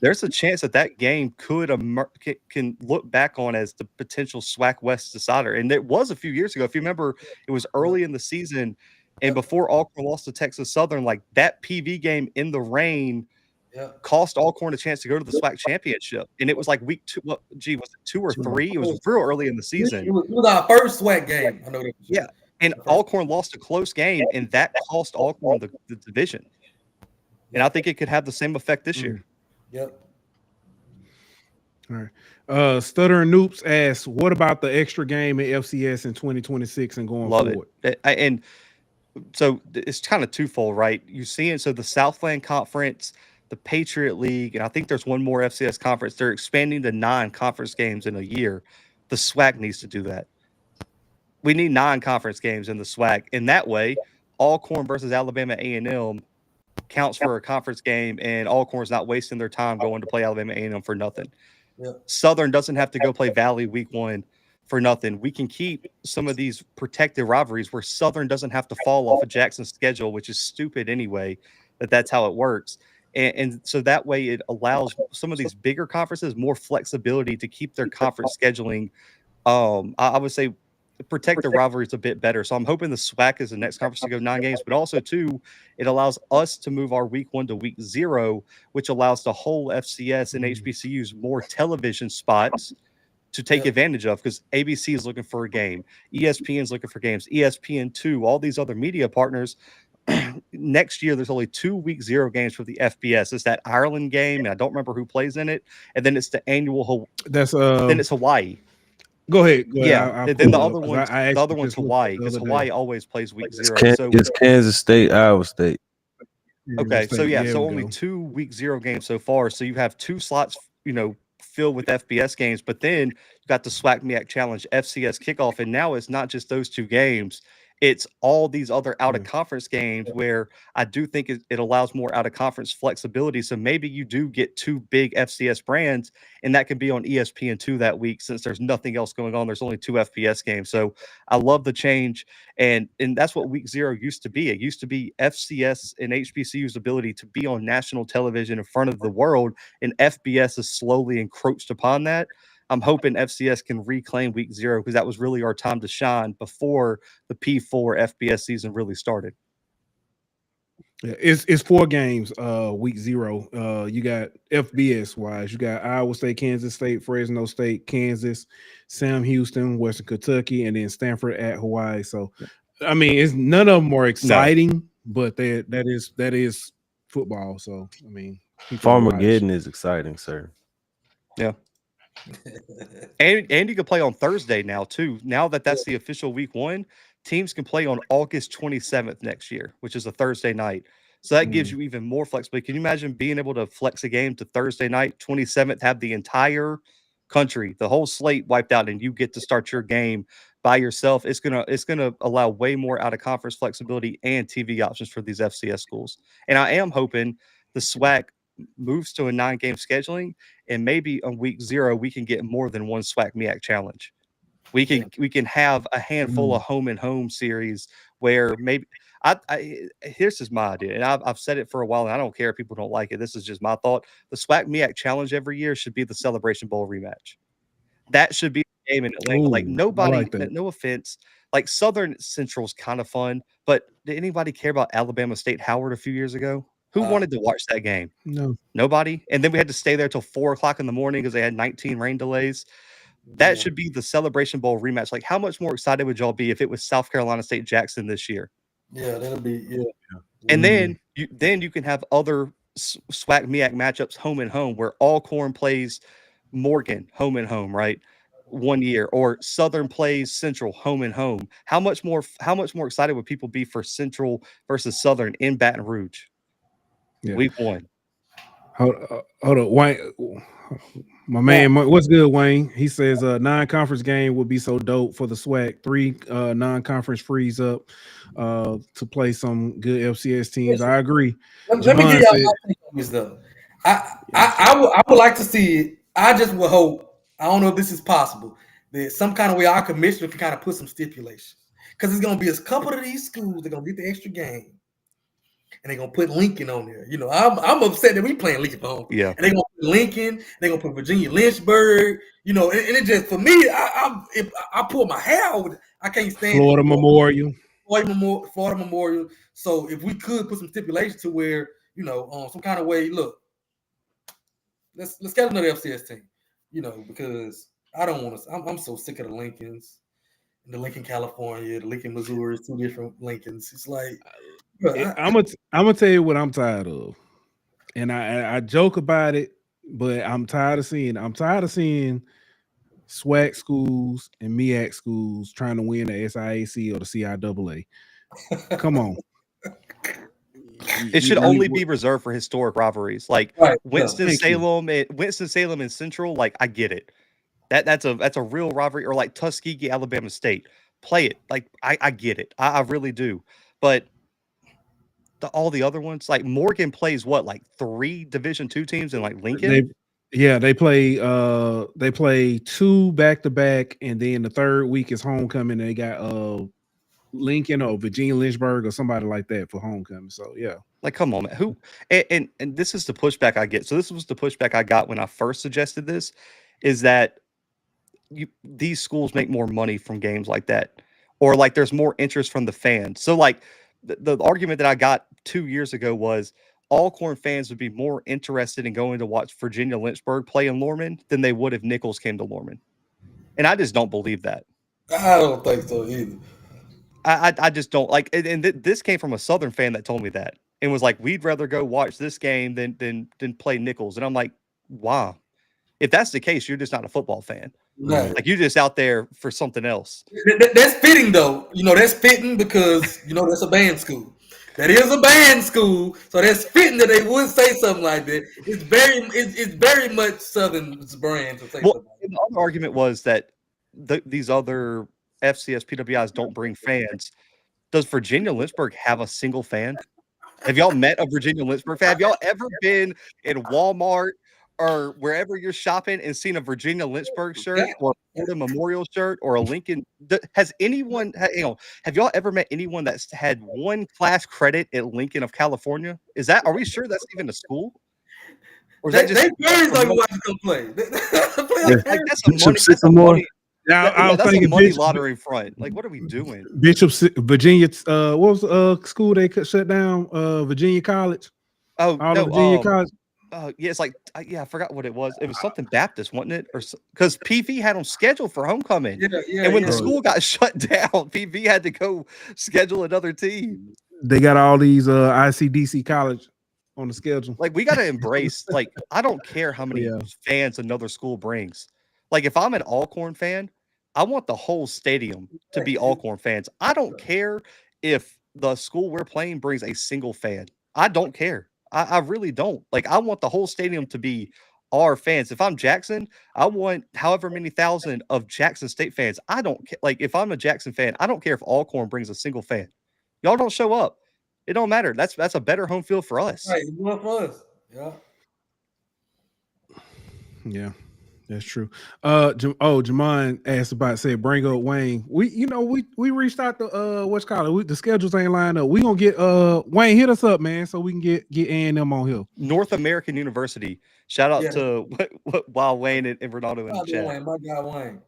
Speaker 4: There's a chance that game can look back on as the potential SWAC West decider. And it was a few years ago. If you remember, it was early in the season, and before Alcorn lost to Texas Southern, like that PV game in the rain cost Alcorn a chance to go to the SWAC championship. And it was like week 2. Was it 2 or 3? It was real early in the season.
Speaker 5: It was our first SWAC game. I know that.
Speaker 4: Yeah. And Alcorn lost a close game, and that cost Alcorn the division. And I think it could have the same effect this year.
Speaker 5: Yep.
Speaker 2: All right. Stuttering Noops asks, what about the extra game in FCS in 2026 and going forward?
Speaker 4: It. And so it's kind of twofold, right? You're seeing, so the Southland Conference, the Patriot League, and I think there's one more FCS conference. They're expanding to 9 conference games in a year. The SWAC needs to do that. We need 9 conference games in the SWAC. In that way, Alcorn versus Alabama A&M counts for a conference game, and Alcorn's not wasting their time going to play Alabama A&M for nothing.
Speaker 5: Yep.
Speaker 4: Southern doesn't have to go play Valley week 1 for nothing. We can keep some of these protected rivalries where Southern doesn't have to fall off of Jackson's schedule, which is stupid anyway, that's how it works. And so that way it allows some of these bigger conferences more flexibility to keep their conference scheduling. I would say protect the rivalries a bit better. So I'm hoping the SWAC is the next conference to go 9 games, but also too, it allows us to move our week 1 to week 0, which allows the whole FCS and HBCUs more television spots to take advantage of, because ABC is looking for a game, ESPN is looking for games, ESPN2, all these other media partners. Next year, there's only 2 week 0 games for the FBS. It's that Ireland game, and I don't remember who plays in it, and then it's the annual.
Speaker 2: Then
Speaker 4: it's Hawaii.
Speaker 2: Go ahead.
Speaker 4: Yeah, and then the other one's Hawaii, because Hawaii always plays week 0.
Speaker 3: It's Kansas State, Iowa State.
Speaker 4: Okay, so only 2 week 0 games so far. So you have 2 slots, filled with FBS games, but then you got the SWAC MEAC Challenge FCS kickoff, and now it's not just those 2 games. It's all these other out-of-conference games where I do think it allows more out-of-conference flexibility. So maybe you do get 2 big FCS brands, and that can be on ESPN2 that week since there's nothing else going on. There's only 2 FBS games. So I love the change, and that's what week 0 used to be. It used to be FCS and HBCU's ability to be on national television in front of the world, and FBS has slowly encroached upon that. I'm hoping FCS can reclaim week 0 because that was really our time to shine before the P4 FBS season really started.
Speaker 2: Yeah, it's 4 games. Week 0. You got FBS wise. You got Iowa State, Kansas State, Fresno State, Kansas, Sam Houston, Western Kentucky, and then Stanford at Hawaii. So, I mean, it's none of them are exciting, but that is football. So, I mean, people to watch.
Speaker 3: Farmageddon is exciting, sir.
Speaker 4: Yeah. And you can play on Thursday now too. Now that's the official week 1, teams can play on August 27th next year, which is a Thursday night. So that gives you even more flexibility. Can you imagine being able to flex a game to Thursday night, 27th, have the entire country, the whole slate wiped out, and you get to start your game by yourself? It's gonna allow way more out of conference flexibility and TV options for these FCS schools. And I am hoping the SWAC moves to a 9-game scheduling, and maybe on week 0 we can get more than one SWAC MEAC challenge. We can have a handful of home and home series where maybe here's just my idea, and I've said it for a while, and I don't care if people don't like it. This is just my thought. The SWAC MEAC challenge every year should be the Celebration Bowl rematch. That should be the game in Atlanta. Like nobody, no offense, like Southern Central's kind of fun, but did anybody care about Alabama State Howard a few years ago? Who wanted to watch that game?
Speaker 2: No,
Speaker 4: nobody. And then we had to stay there till 4:00 in the morning because they had 19 rain delays. That should be the Celebration Bowl rematch. Like, how much more excited would y'all be if it was South Carolina State Jackson this year?
Speaker 5: Yeah, that'll be
Speaker 4: And then you can have other SWAC MEAC matchups home and home where Alcorn plays Morgan home and home, right? 1 year, or Southern plays Central home and home. How much more excited would people be for Central versus Southern in Baton Rouge?
Speaker 2: Yeah.
Speaker 4: Week 1.
Speaker 2: Hold on, Wayne. My man, what's good, Wayne? He says non-conference game would be so dope for the SWAC. 3 non-conference frees up to play some good FCS teams. I agree.
Speaker 5: Let me give y'all my take on this though. I would like to see it. I just would hope. I don't know if this is possible. That some kind of way our commissioner can kind of put some stipulations, because it's going to be a couple of these schools that are going to get the extra game. And they're gonna put Lincoln on there. You know, I'm upset that we playing Lincoln home.
Speaker 4: Yeah.
Speaker 5: And they're gonna put Lincoln, they're gonna put Virginia Lynchburg, you know, and it just, for me, if I pull my hair out, I can't stand
Speaker 2: Florida Memorial.
Speaker 5: Florida Memorial. So if we could put some stipulations to where, you know, some kind of way, look, let's get another FCS team, you know, because I don't want to. I'm so sick of the Lincolns, and the Lincoln, California, the Lincoln, Missouri, 2 different Lincolns. It's like,
Speaker 2: I'm gonna tell you what I'm tired of, and I joke about it, but I'm tired of seeing SWAC schools and MEAC schools trying to win the SIAC or the CIAA. Come on.
Speaker 4: It should only be reserved for historic rivalries, like Winston-Salem and Central. Like, I get it. That's a real rivalry, or like Tuskegee, Alabama State. Play it. Like, I get it. I really do. But all the other ones, like Morgan plays what, like 3 Division II teams, and like Lincoln.
Speaker 2: They play 2 back-to-back, and then the 3rd week is homecoming. They got Lincoln or Virginia Lynchburg or somebody like that for homecoming. So yeah,
Speaker 4: like, come on, man. Who and this is the pushback I get. So this was the pushback I got when I first suggested this, is that these schools make more money from games like that, or like there's more interest from the fans. So like the argument that I got 2 years ago was Alcorn fans would be more interested in going to watch Virginia Lynchburg play in Lorman than they would if Nichols came to Lorman. And I just don't believe that.
Speaker 5: I don't think so either.
Speaker 4: I just don't like, and this came from a Southern fan that told me that, and was like, we'd rather go watch this game than play Nichols. And I'm like, wow. If that's the case, you're just not a football fan.
Speaker 5: Right.
Speaker 4: Like, you're just out there for something else.
Speaker 5: That's fitting, though. You know, that's fitting because, you know, that's a band school. That is a band school, so that's fitting that they would say something like that. It's very much Southern's brand to say something.
Speaker 4: The other argument was that these other FCS PWIs don't bring fans. Does Virginia Lynchburg have a single fan? Have y'all met a Virginia Lynchburg fan? Have y'all ever been in Walmart or wherever you're shopping and seen a Virginia Lynchburg shirt or a Florida Memorial shirt or a Lincoln? Has anyone, have y'all ever met anyone that's had 1 class credit at Lincoln of California? Are we sure that's even a school? Or is that just
Speaker 5: they parents don't want to come play?
Speaker 4: Like, that's a money.
Speaker 2: I was
Speaker 4: that's a
Speaker 2: thinking
Speaker 4: money
Speaker 2: Bishop,
Speaker 4: lottery front. Like, what are we doing?
Speaker 2: Virginia. What was school they shut down? Virginia College.
Speaker 4: Oh
Speaker 2: All
Speaker 4: no,
Speaker 2: of Virginia College.
Speaker 4: yeah, it's like I forgot what it was. It was something Baptist, wasn't it? Or because PV had them scheduled for homecoming, and when the school got shut down, PV had to go schedule another team.
Speaker 2: They got all these ICDC college on the schedule.
Speaker 4: Like, we got to embrace. Like, I don't care how many fans another school brings. Like, if I'm an Alcorn fan, I want the whole stadium to be Alcorn fans. I don't care if the school we're playing brings a single fan. I don't care. I really don't. Like, I want the whole stadium to be our fans. If I'm Jackson, I want however many thousand of Jackson State fans. I don't care. Like, if I'm a Jackson fan, I don't care if Alcorn brings a single fan. Y'all don't show up. It don't matter. That's a better home field for us.
Speaker 5: Right, for us. Yeah.
Speaker 2: Yeah, that's true. Jamon asked about bring up Wayne. We reached out to what's called it. The schedules ain't lined up. We gonna get Wayne, hit us up, man, so we can get A&M on here.
Speaker 4: North American University. Shout out to Wild Wayne and Ronaldo in the chat.
Speaker 5: Wayne, my guy Wayne.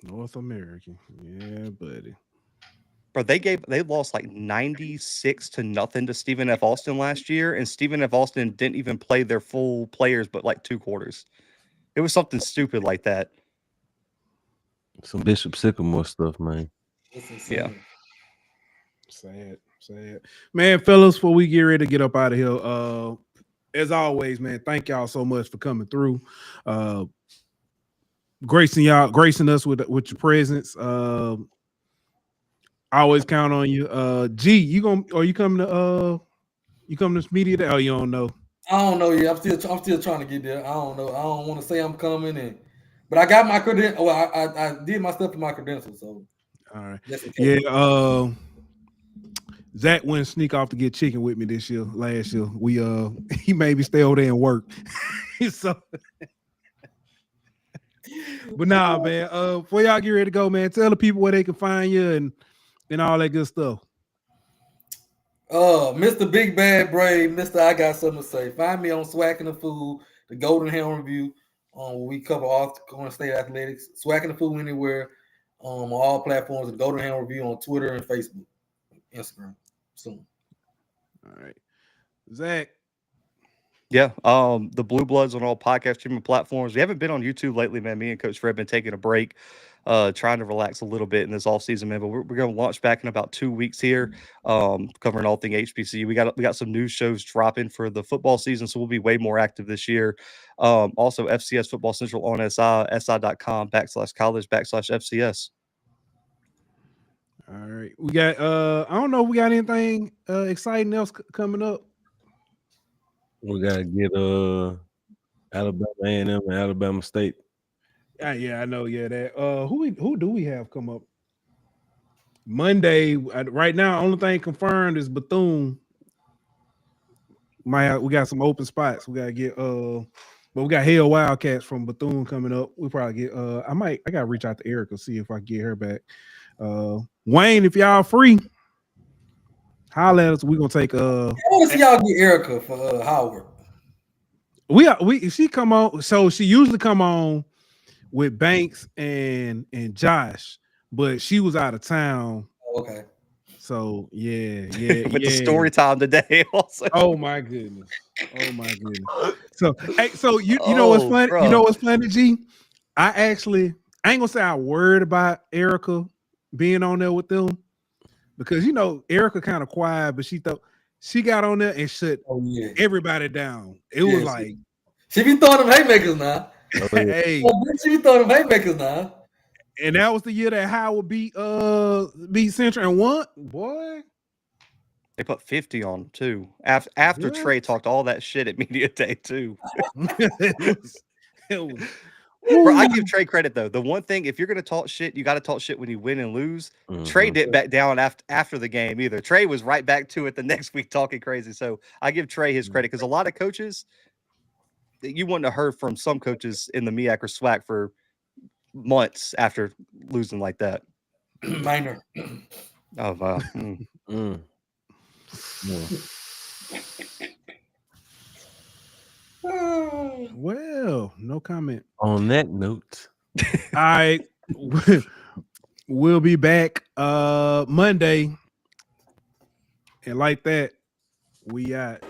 Speaker 2: North American, yeah, buddy.
Speaker 4: Bro, they lost like 96-0 to Stephen F. Austin last year, and Stephen F. Austin didn't even play their full players, but like 2 quarters. It was something stupid like that.
Speaker 3: Some Bishop Sycamore stuff, man.
Speaker 4: Yeah.
Speaker 2: Sad. Man, fellas, before we get ready to get up out of here, as always, man, thank y'all so much for coming through. Gracing us with your presence. I always count on you. G, you coming to this media day? Oh, you don't know.
Speaker 5: I don't know yet. I'm still trying to get there. I don't know. I don't want to say I'm coming, but I got my credentials. Well, I did my stuff for my credentials. So
Speaker 2: all right. Yeah. Zach went sneak off to get chicken with me last year. He made me stay over there and work. So, but nah, man. Before y'all get ready to go, man, tell the people where they can find you and all that good stuff.
Speaker 5: Mr. Big Bad Brave, Mr. I Got Something to Say. Find me on Swacking the Food, the Golden Ham Review. We cover Alcorn State athletics. Swacking the Food anywhere on all platforms. The Golden Ham Review on Twitter and Facebook, Instagram. Soon.
Speaker 2: All right, Zach.
Speaker 4: Yeah, the Blue Bloods on all podcast streaming platforms. We haven't been on YouTube lately, man. Me and Coach Fred have been taking a break, trying to relax a little bit in this offseason, man. But we're going to launch back in about 2 weeks here, covering all things HBCU. We got some news shows dropping for the football season, so we'll be way more active this year. Also, FCS Football Central on si.com/college/FCS.
Speaker 2: All right, we got. I don't know if we got anything exciting else coming up.
Speaker 3: We gotta get Alabama A&M and Alabama State.
Speaker 2: Yeah, I know. Yeah, that. Who do we have come up Monday? Right now, only thing confirmed is Bethune. We got some open spots. We gotta get. But we got Hale Wildcats from Bethune coming up. We probably get. I gotta reach out to Erica, see if I can get her back. Wayne, if y'all free, holla at us. We gonna take.
Speaker 5: I want to see y'all get Erica for Howard.
Speaker 2: She come on. So she usually come on with Banks and Josh, but she was out of town.
Speaker 5: Okay.
Speaker 2: So yeah.
Speaker 4: With the story time today also.
Speaker 2: Oh my goodness. So you know what's funny? Bro. You know what's funny, G? I ain't gonna say I'm worried about Erica being on there with them, because Erica kind of quiet, but she got on there and shut everybody down. It was like
Speaker 5: she be throwing them haymakers now.
Speaker 2: Hey,
Speaker 5: she be throwing them haymakers now.
Speaker 2: And that was the year that Howard beat Central and won. Boy,
Speaker 4: they put 50 on them too. After Trey talked all that shit at Media Day too.
Speaker 2: it was
Speaker 4: Bro, I give Trey credit though. The one thing, if you're gonna talk shit, you got to talk shit when you win and lose. Mm-hmm. Trey didn't back down after the game either. Trey was right back to it the next week talking crazy. So I give Trey his credit, because a lot of coaches, you wouldn't have heard from some coaches in the MEAC or SWAC for months after losing like that.
Speaker 5: Minor.
Speaker 4: Oh wow.
Speaker 2: Well, no comment.
Speaker 3: On that note.
Speaker 2: All right. We'll be back Monday. And like that, we out.